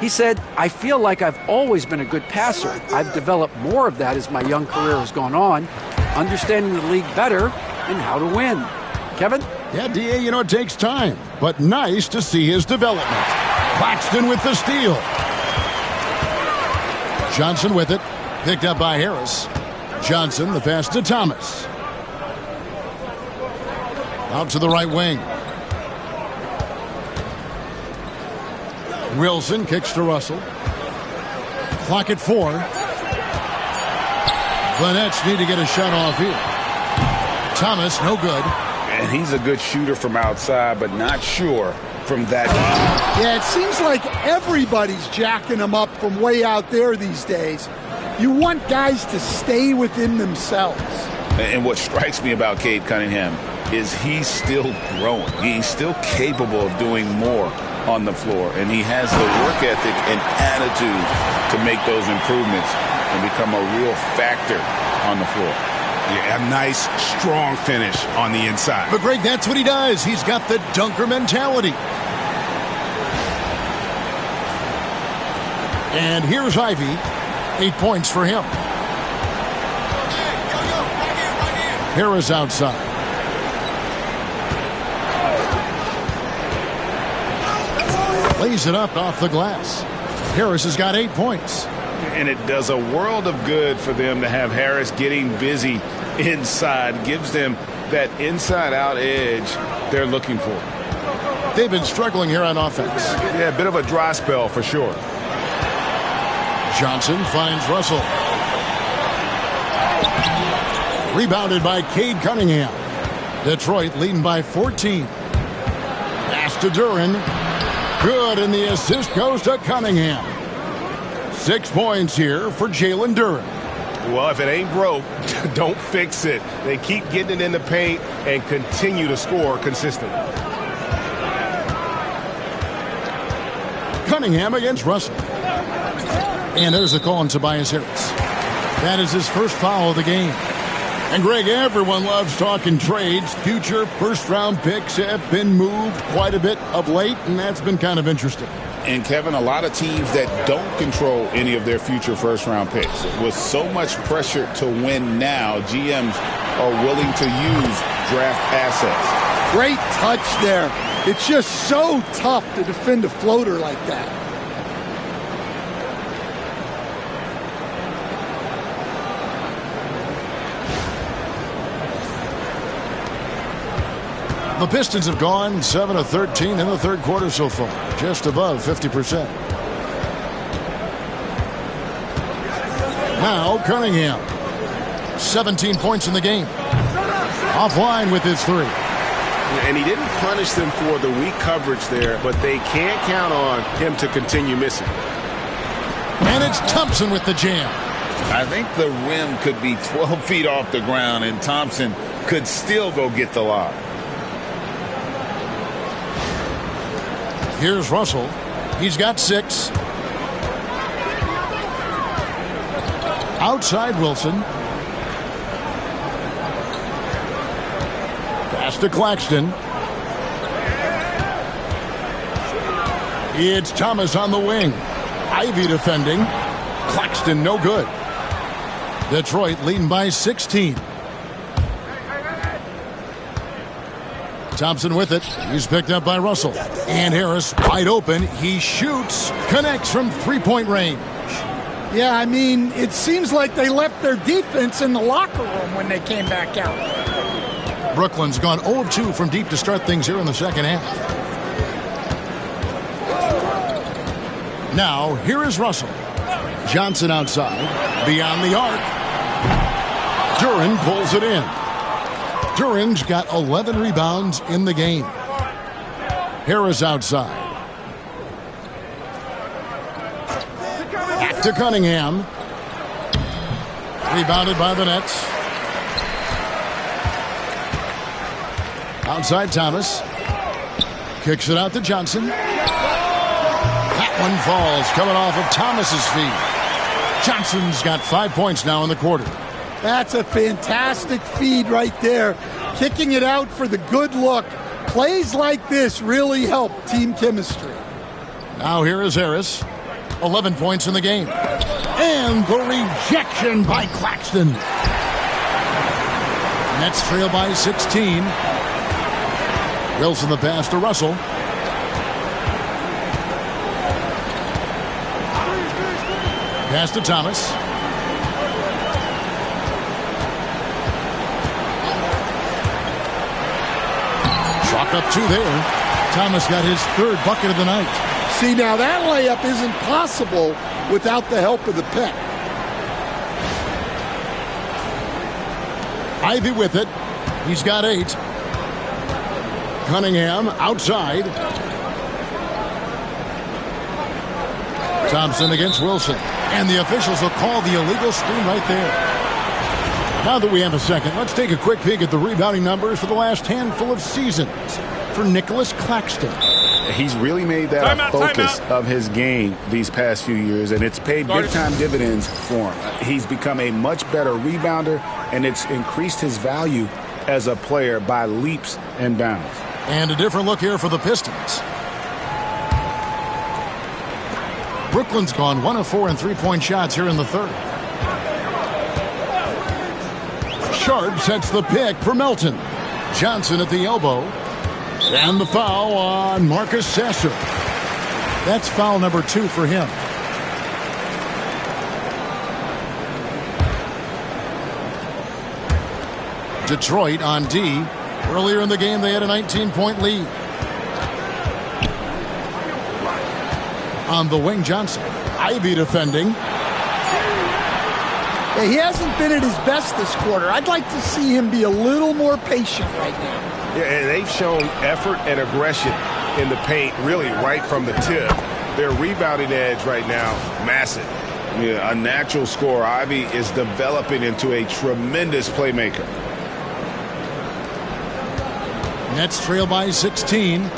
He said, "I feel like I've always been a good passer. I've developed more of that as my young career has gone on, understanding the league better and how to win." Kevin? Yeah, D.A., it takes time, but nice to see his development. Claxton with the steal. Johnson with it. Picked up by Harris. Johnson, the pass to Thomas. Out to the right wing. Wilson kicks to Russell. Clock at 4. The Nets need to get a shot off here. Thomas, no good. And he's a good shooter from outside, but not sure from that. Yeah, it seems like everybody's jacking him up from way out there these days. You want guys to stay within themselves. And what strikes me about Cade Cunningham is he's still growing. He's still capable of doing more on the floor. And he has the work ethic and attitude to make those improvements and become a real factor on the floor. Yeah, a nice, strong finish on the inside. But, Greg, that's what he does. He's got the dunker mentality. And here's Ivy. 8 points for him. Harris outside. Lays it up off the glass. Harris has got 8 points. And it does a world of good for them to have Harris getting busy inside. Gives them that inside-out edge they're looking for. They've been struggling here on offense. Yeah, a bit of a dry spell for sure. Johnson finds Russell. Rebounded by Cade Cunningham. Detroit leading by 14. Pass to Duren. Good, and the assist goes to Cunningham. 6 points here for Jalen Duren. Well, if it ain't broke, don't fix it. They keep getting it in the paint and continue to score consistently. Cunningham against Russell. And there's a call on Tobias Harris. That is his first foul of the game. And, Greg, everyone loves talking trades. Future first-round picks have been moved quite a bit of late, and that's been kind of interesting. And, Kevin, a lot of teams that don't control any of their future first-round picks. With so much pressure to win now, GMs are willing to use draft assets. Great touch there. It's just so tough to defend a floater like that. The Pistons have gone 7 of 13 in the third quarter so far, just above 50%. Now Cunningham, 17 points in the game. Offline with his 3. And he didn't punish them for the weak coverage there, but they can't count on him to continue missing. And it's Thompson with the jam. I think the rim could be 12 feet off the ground, and Thompson could still go get the lob. Here's Russell. He's got 6. Outside Wilson. Pass to Claxton. It's Thomas on the wing. Ivy defending. Claxton no good. Detroit leading by 16. Thompson with it. He's picked up by Russell. And Harris wide open. He shoots. Connects from three-point range. Yeah, I mean, it seems like they left their defense in the locker room when they came back out. Brooklyn's gone 0 of 2 from deep to start things here in the second half. Now, here is Russell. Johnson outside. Beyond the arc. Duren pulls it in. Duren's got 11 rebounds in the game. Harris outside. Back to Cunningham. Rebounded by the Nets. Outside Thomas. Kicks it out to Johnson. That one falls, coming off of Thomas's feet. Johnson's got 5 points now in the quarter. That's a fantastic feed right there. kicking it out for the good look. Plays like this really help team chemistry. Now here is Harris. 11 points in the game. And the rejection by Claxton. Nets trail by 16. Wilson the pass to Russell. Pass to Thomas. Chalk up 2 there. Thomas got his 3rd bucket of the night. See, now that layup isn't possible without the help of the pick. Ivy with it. He's got 8. Cunningham outside. Thompson against Wilson. And the officials will call the illegal screen right there. Now that we have a second, let's take a quick peek at the rebounding numbers for the last handful of seasons for Nicholas Claxton. He's really made that a focus of his game these past few years, and it's paid big-time dividends for him. He's become a much better rebounder, and it's increased his value as a player by leaps and bounds. And a different look here for the Pistons. Brooklyn's gone 1 of 4 in three-point shots here in the 3rd. Sharp sets the pick for Melton. Johnson at the elbow. And the foul on Marcus Sasser. That's foul number 2 for him. Detroit on D. Earlier in the game, they had a 19-point lead. On the wing, Johnson. Ivy defending. Yeah, he hasn't been at his best this quarter. I'd like to see him be a little more patient right now. Yeah, and they've shown effort and aggression in the paint, really right from the tip. Their rebounding edge right now, massive. Yeah, a natural scorer. Ivy is developing into a tremendous playmaker. Nets trail by 16.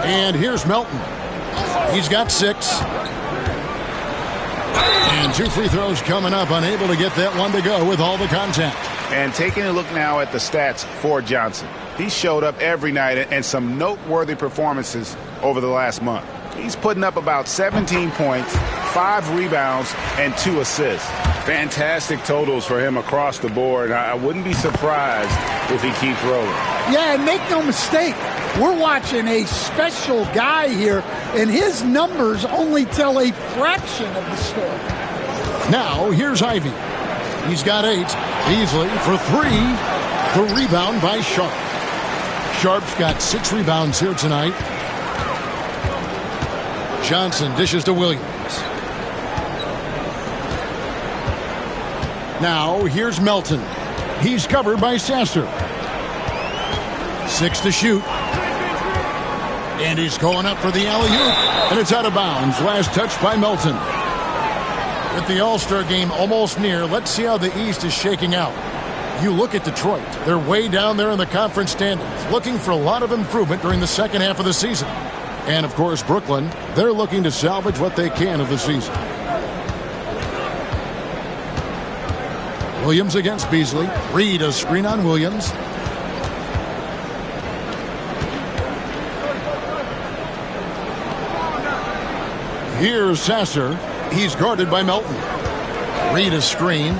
And here's Melton. He's got 6. And 2 free throws coming up. Unable to get that one to go with all the contact. And taking a look now at the stats for Johnson. He showed up every night and some noteworthy performances over the last month. He's putting up about 17 points, 5 rebounds, and 2 assists. Fantastic totals for him across the board. I wouldn't be surprised if he keeps rolling. Yeah, and make no mistake, we're watching a special guy here, and his numbers only tell a fraction of the story. Now, here's Ivy. He's got 8. Beasley for 3. The rebound by Sharp. Sharp's got 6 rebounds here tonight. Johnson dishes to Williams. Now, here's Melton. He's covered by Sasser. 6 to shoot. And he's going up for the alley-oop. And it's out of bounds. Last touch by Melton. With the All-Star game almost near, let's see how the East is shaking out. You look at Detroit. They're way down there in the conference standings, looking for a lot of improvement during the second half of the season. And, of course, Brooklyn, they're looking to salvage what they can of the season. Williams against Beasley. Reed a screen on Williams. Here's Sasser. He's guarded by Melton. Reed a screen.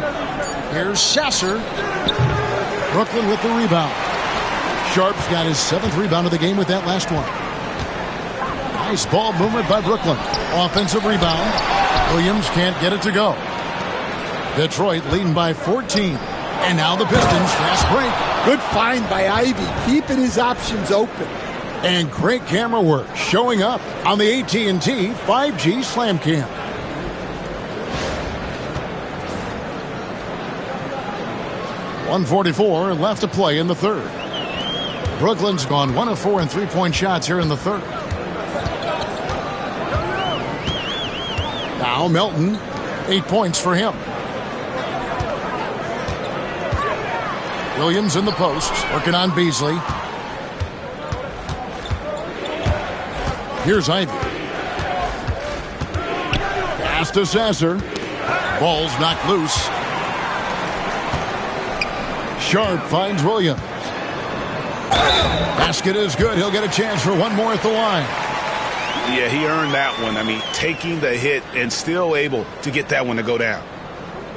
Here's Sasser. Brooklyn with the rebound. Sharp's got his 7th rebound of the game with that last one. Nice ball movement by Brooklyn. Offensive rebound. Williams can't get it to go. Detroit leading by 14. And now the Pistons fast break. Good find by Ivy, keeping his options open. And great camera work showing up on the AT&T 5G Slam Cam. .144 left to play in the 3rd. Brooklyn's gone 1 of 4 in three-point shots here in the 3rd. Now Melton, 8 points for him. Williams in the post, working on Beasley. Here's Ivy. Pass to Sasser. Ball's knocked loose. Sharp finds Williams. Basket is good. He'll get a chance for one more at the line. Yeah, he earned that one. I mean, taking the hit and still able to get that one to go down.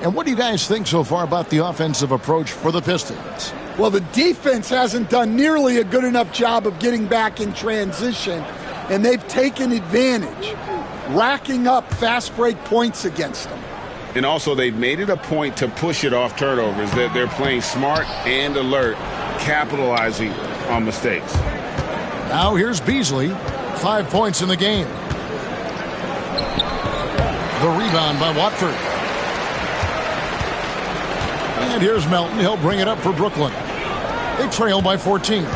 And what do you guys think so far about the offensive approach for the Pistons? Well, the defense hasn't done nearly a good enough job of getting back in transition, and they've taken advantage, racking up fast break points against them. And also, they've made it a point to push it off turnovers. They're playing smart and alert, capitalizing on mistakes. Now here's Beasley. 5 points in the game. The rebound by Watford. And here's Melton. He'll bring it up for Brooklyn. They trail by 14.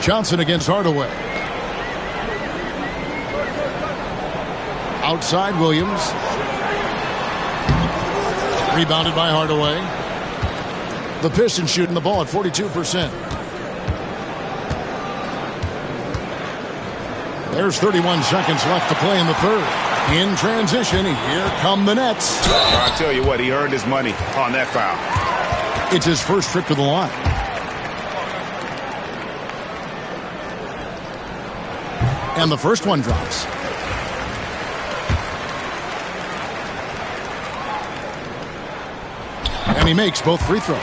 Johnson against Hardaway. Outside Williams. Rebounded by Hardaway. The Pistons shooting the ball at 42%. There's 31 seconds left to play in the third. In transition, here come the Nets. I tell you what, he earned his money on that foul. It's his first trip to the line. And the first one drops. And he makes both free throws.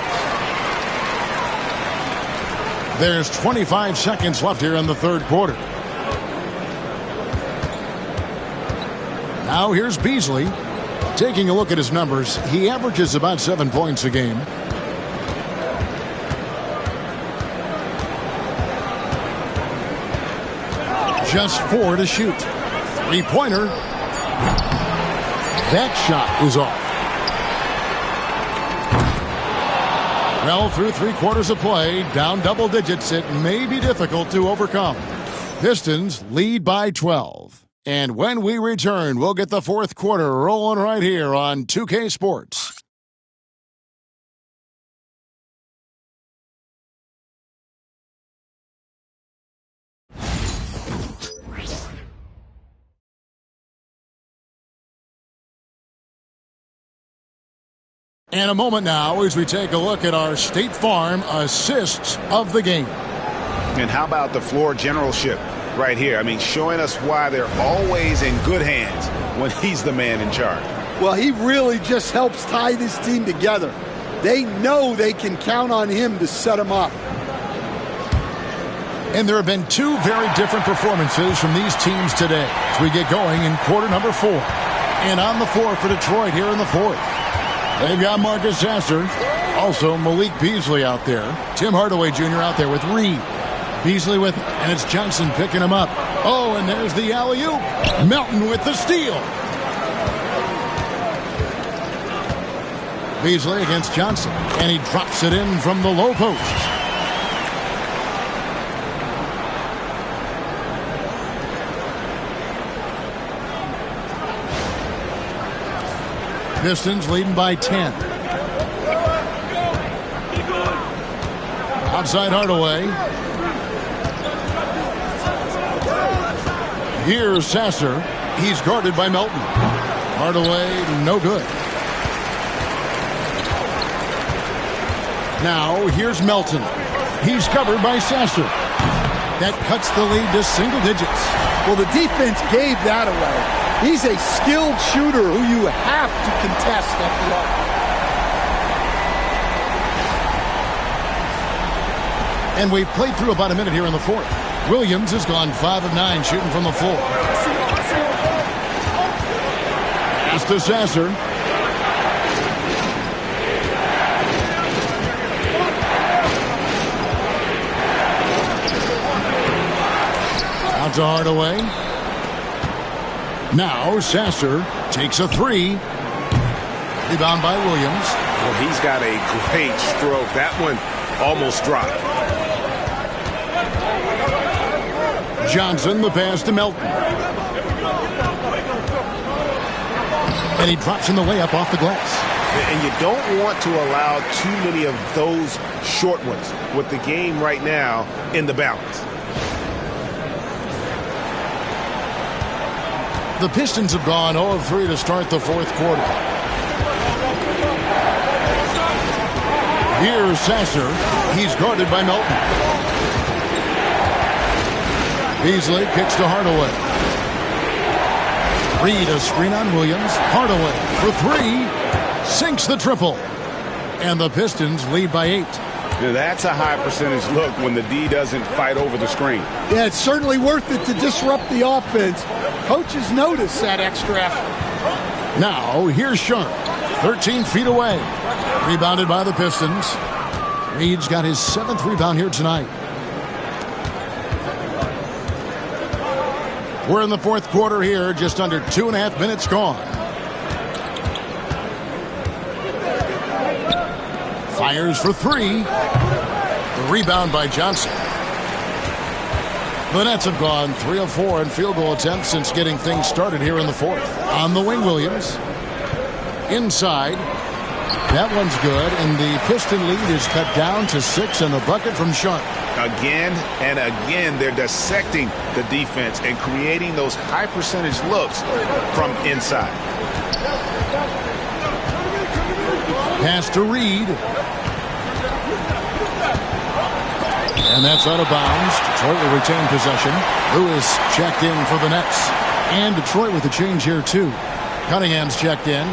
There's 25 seconds left here in the third quarter. Now here's Beasley. Taking a look at his numbers, he averages about 7 points a game. Just 4 to shoot. Three-pointer. That shot is off. Well, through 3 quarters of play, down double digits, it may be difficult to overcome. Pistons lead by 12. And when we return, we'll get the fourth quarter rolling right here on 2K Sports. And a moment now as we take a look at our State Farm assists of the game. And how about the floor generalship right here? I mean, showing us why they're always in good hands when he's the man in charge. Well, he really just helps tie this team together. They know they can count on him to set them up. And there have been 2 very different performances from these teams today as we get going in quarter number 4. And on the floor for Detroit here in the fourth. They've got Marcus Sasser, also Malik Beasley out there. Tim Hardaway Jr. out there with Reed. Beasley with it, and it's Johnson picking him up. Oh, and there's the alley-oop. Melton with the steal. Beasley against Johnson, and he drops it in from the low post. Pistons leading by 10. Outside Hardaway. Here's Sasser. He's guarded by Melton. Hardaway, no good. Now, here's Melton. He's covered by Sasser. That cuts the lead to single digits. Well, the defense gave that away. He's a skilled shooter who you have to contest at the arc. And we've played through about a minute here in the fourth. Williams has gone 5 of 9 shooting from the floor. Pass to Sasser. Out to Hardaway. Now Sasser takes a 3. Rebound by Williams. Well, he's got a great stroke. That one almost dropped. Johnson, the pass to Melton. And he drops in the layup off the glass. And you don't want to allow too many of those short ones with the game right now in the balance. The Pistons have gone 0 of 3 to start the fourth quarter. Here's Sasser. He's guarded by Melton. Beasley kicks to Hardaway. Reed a screen on Williams. Hardaway for three. Sinks the triple. And the Pistons lead by 8. Now that's a high percentage look when the D doesn't fight over the screen. Yeah, it's certainly worth it to disrupt the offense. Coaches notice that extra effort. Now, here's Sharp. 13 feet away. Rebounded by the Pistons. Reed's got his 7th rebound here tonight. We're in the 4th quarter here, just under 2.5 minutes gone. Fires for three. The rebound by Johnson. The Nets have gone 3 of 4 in field goal attempts since getting things started here in the 4th. On the wing, Williams. Inside. That one's good, and the Piston lead is cut down to 6 and the bucket from Sharp. Again and again, they're dissecting the defense and creating those high percentage looks from inside. Pass to Reed. And that's out of bounds. Detroit will retain possession. Lewis checked in for the Nets. And Detroit with a change here, too. Cunningham's checked in.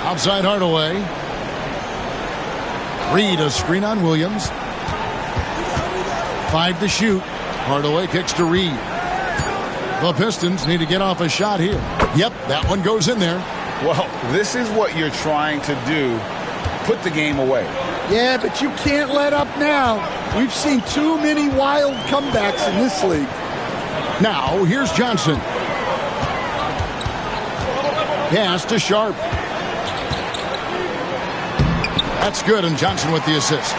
Outside Hardaway. Reed a screen on Williams. 5 to shoot. Hardaway kicks to Reed. The Pistons need to get off a shot here. Yep, that one goes in there. Well, this is what you're trying to do. Put the game away. Yeah, but you can't let up now. We've seen too many wild comebacks in this league. Now, here's Johnson. Pass to Sharp. That's good, and Johnson with the assist.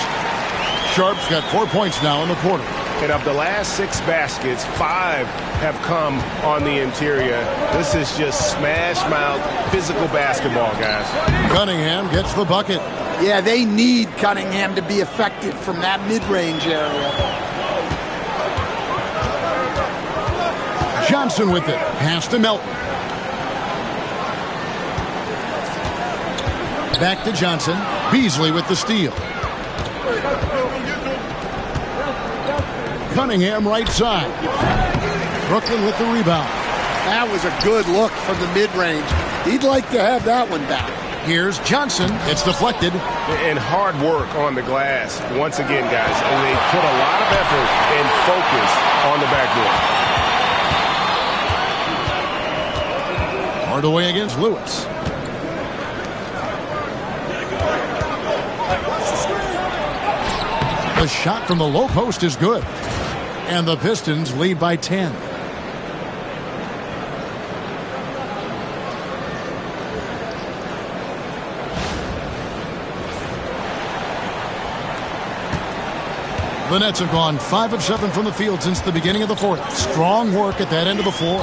Sharp's got 4 points now in the quarter. And of the last 6 baskets, 5 have come on the interior. This is just smash-mouth physical basketball, guys. Cunningham gets the bucket. Yeah, they need Cunningham to be effective from that mid-range area. Johnson with it. Pass to Melton. Back to Johnson. Beasley with the steal. Cunningham right side. Brooklyn with the rebound. That was a good look from the mid-range. He'd like to have that one back. Here's Johnson. It's deflected. And hard work on the glass. Once again, guys, and they put a lot of effort and focus on the backboard. Hardaway against Lewis. The shot from the low post is good. And the Pistons lead by 10. The Nets have gone 5 of 7 from the field since the beginning of the 4th. Strong work at that end of the floor.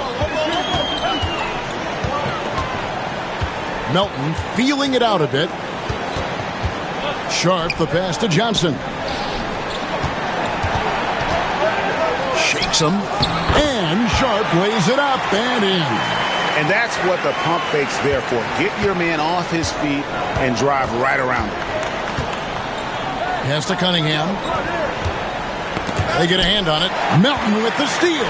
Melton feeling it out a bit. Sharp the pass to Johnson. Shakes him. And Sharp lays it up and in. And that's what the pump fake's there for. Get your man off his feet and drive right around him. Pass to Cunningham. They get a hand on it. Melton with the steal.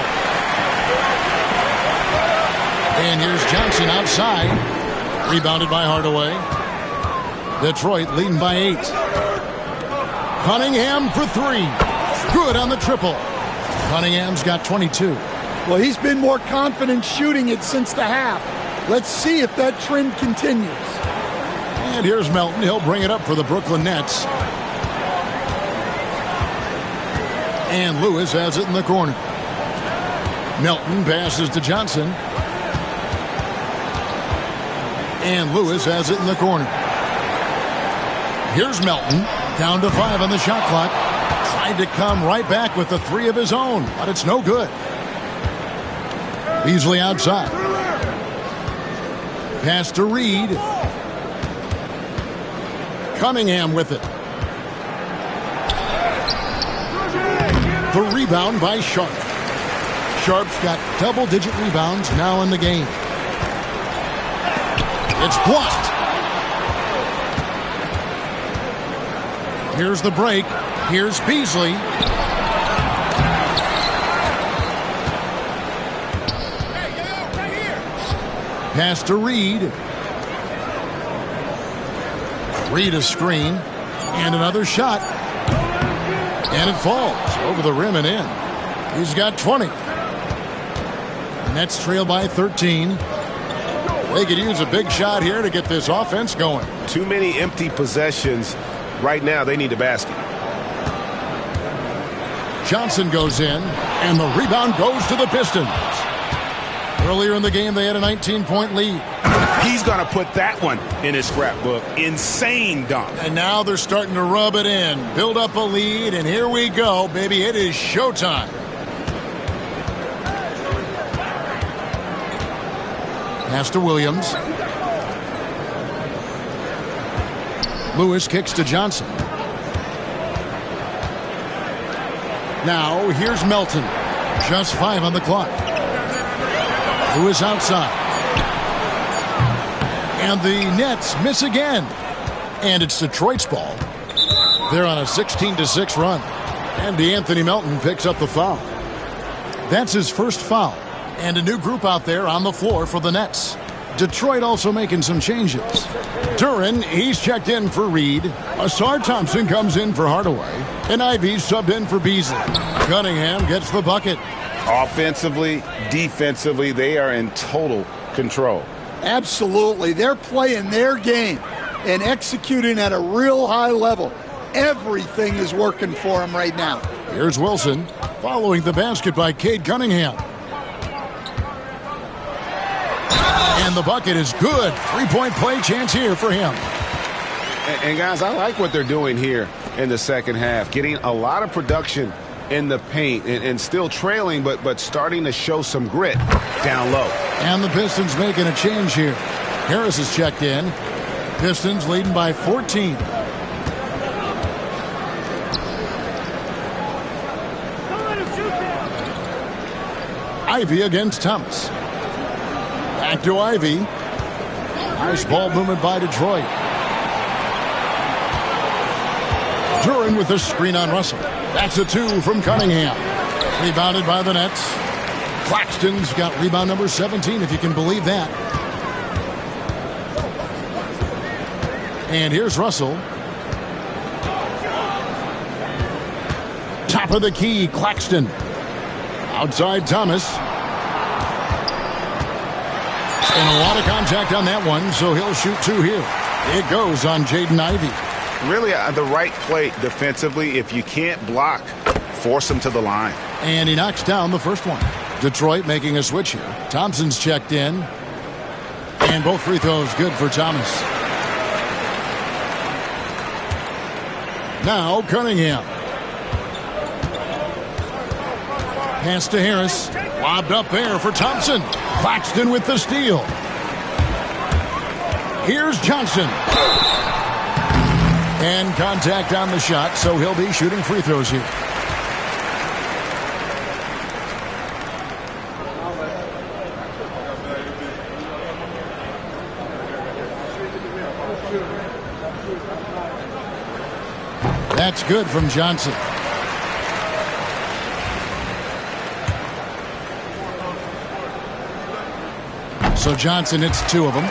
And here's Johnson outside. Rebounded by Hardaway. Detroit leading by 8. Cunningham for 3. Good on the triple. Cunningham's got 22. Well, he's been more confident shooting it since the half. Let's see if that trend continues. And here's Melton. He'll bring it up for the Brooklyn Nets. And Lewis has it in the corner. Melton passes to Johnson. And Lewis has it in the corner. Here's Melton. Down to 5 on the shot clock. Tried to come right back with the 3 of his own, but it's no good. Beasley outside. Pass to Reed. Cunningham with it. The rebound by Sharp. Sharp's got double-digit rebounds now in the game. It's blocked. Here's the break. Here's Beasley. Pass to Reed. Reed a screen. And another shot. And it falls over the rim and in. He's got 20. Nets trail by 13. They could use a big shot here to get this offense going. Too many empty possessions. Right now, they need a basket. Johnson goes in, and the rebound goes to the Pistons. Earlier in the game, they had a 19-point lead. He's going to put that one in his scrapbook. Insane dunk. And now they're starting to rub it in, build up a lead, and here we go, baby. It is showtime. Pass to Williams. Lewis kicks to Johnson. Now here's Melton. Just 5 on the clock. Lewis outside. And the Nets miss again. And it's Detroit's ball. They're on a 16-6 run. And DeAnthony Melton picks up the foul. That's his first foul. And a new group out there on the floor for the Nets. Detroit also making some changes. Duren, he's checked in for Reed. Asar Thompson comes in for Hardaway. And Ivy's subbed in for Beasley. Cunningham gets the bucket. Offensively, defensively, they are in total control. Absolutely. They're playing their game and executing at a real high level. Everything is working for them right now. Here's Wilson following the basket by Cade Cunningham. And the bucket is good. 3-point play chance here for him. And guys, I like what they're doing here in the second half. Getting a lot of production in the paint and still trailing, but starting to show some grit down low. And the Pistons making a change here. Harris is checked in. Pistons leading by 14. Ivy against Thomas. Back to Ivy. Nice ball movement by Detroit. Duren with the screen on Russell. That's a 2 from Cunningham. Rebounded by the Nets. Claxton's got rebound number 17, if you can believe that. And here's Russell. Top of the key, Claxton. Outside Thomas. And a lot of contact on that one, so he'll shoot 2 here. It goes on Jaden Ivey. Really the right play defensively. If you can't block, force him to the line. And he knocks down the first one. Detroit making a switch here. Thompson's checked in. And both free throws good for Thomas. Now Cunningham. Pass to Harris. Lobbed up there for Thompson. Claxton with the steal. Here's Johnson. And contact on the shot, so he'll be shooting free throws here. That's good from Johnson. So Johnson hits 2 of them.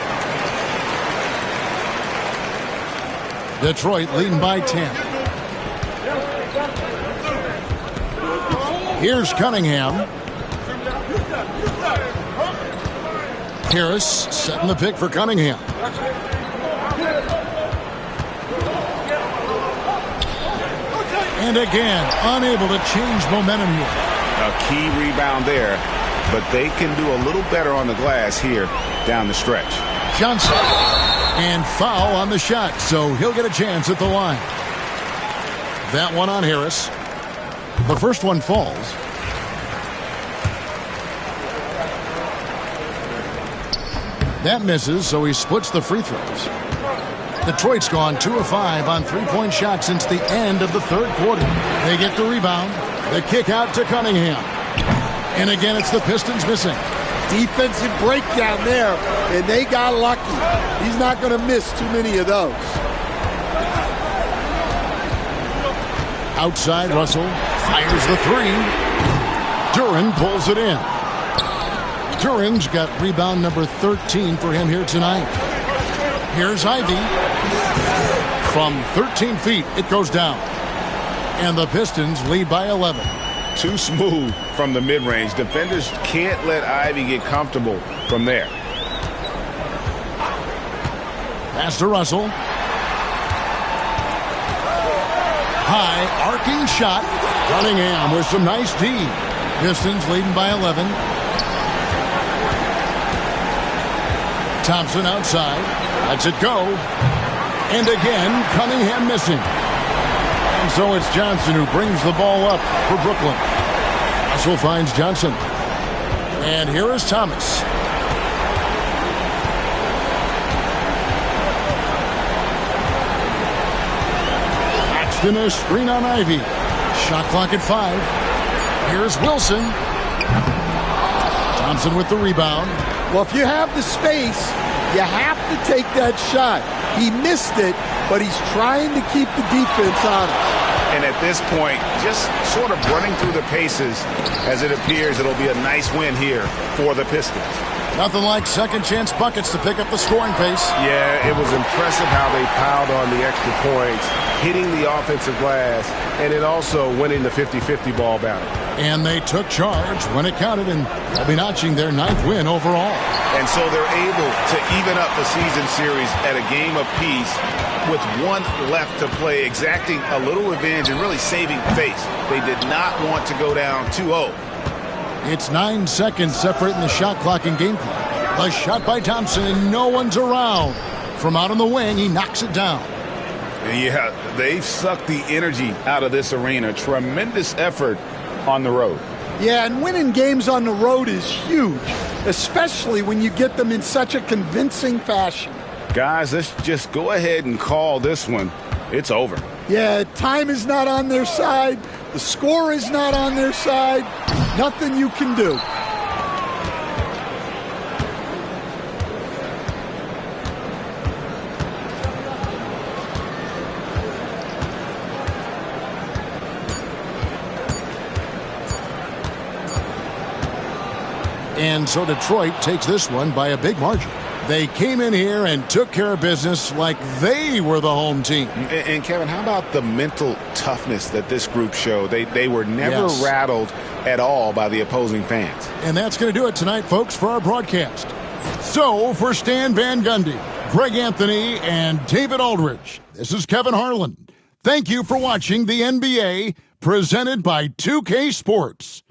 Detroit leading by 10. Here's Cunningham. Harris setting the pick for Cunningham. And again, unable to change momentum here. A key rebound there, but they can do a little better on the glass here down the stretch. Johnson. And foul on the shot, so he'll get a chance at the line. That one on Harris. The first one falls. That misses, so he splits the free throws. Detroit's gone 2 of 5 on 3-point shots since the end of the third quarter. They get the rebound. The kick out to Cunningham. And again, it's the Pistons missing. Defensive breakdown there, and they got lucky. He's not going to miss too many of those. Outside, Russell fires the three. Duren pulls it in. Duren's got rebound number 13 for him here tonight. Here's Ivy. From 13 feet, it goes down. And the Pistons lead by 11. Too smooth from the mid-range. Defenders can't let Ivy get comfortable from there. Pass to Russell. High, arcing shot. Cunningham with some nice D. Pistons leading by 11. Thompson outside. Lets it go. And again, Cunningham missing. And so it's Johnson who brings the ball up for Brooklyn. Russell finds Johnson. And here is Thomas. Axton a screen on Ivy. Shot clock at 5. Here's Wilson. Thompson with the rebound. Well, if you have the space, you have to take that shot. He missed it, but he's trying to keep the defense honest. And at this point, just sort of running through the paces as it appears it'll be a nice win here for the Pistons. Nothing like second chance buckets to pick up the scoring pace. Yeah, it was impressive how they piled on the extra points, hitting the offensive glass, and then also winning the 50-50 ball battle. And they took charge when it counted, and they'll be notching their 9th win overall. And so they're able to even up the season series at a game apiece with one left to play, exacting a little revenge and really saving face. They did not want to go down 2-0. It's 9 seconds separating the shot clock and game clock. A shot by Thompson, and no one's around. From out on the wing, he knocks it down. Yeah, they've sucked the energy out of this arena. Tremendous effort on the road. Yeah, and winning games on the road is huge, especially when you get them in such a convincing fashion. Guys, let's just go ahead and call this one. It's over. Yeah, time is not on their side. The score is not on their side. Nothing you can do. And so Detroit takes this one by a big margin. They came in here and took care of business like they were the home team. And Kevin, how about the mental toughness that this group showed? They were never rattled at all by the opposing fans. And that's going to do it tonight, folks, for our broadcast. So for Stan Van Gundy, Greg Anthony, and David Aldridge, this is Kevin Harlan. Thank you for watching the NBA presented by 2K Sports.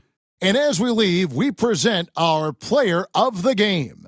And as we leave, we present our player of the game.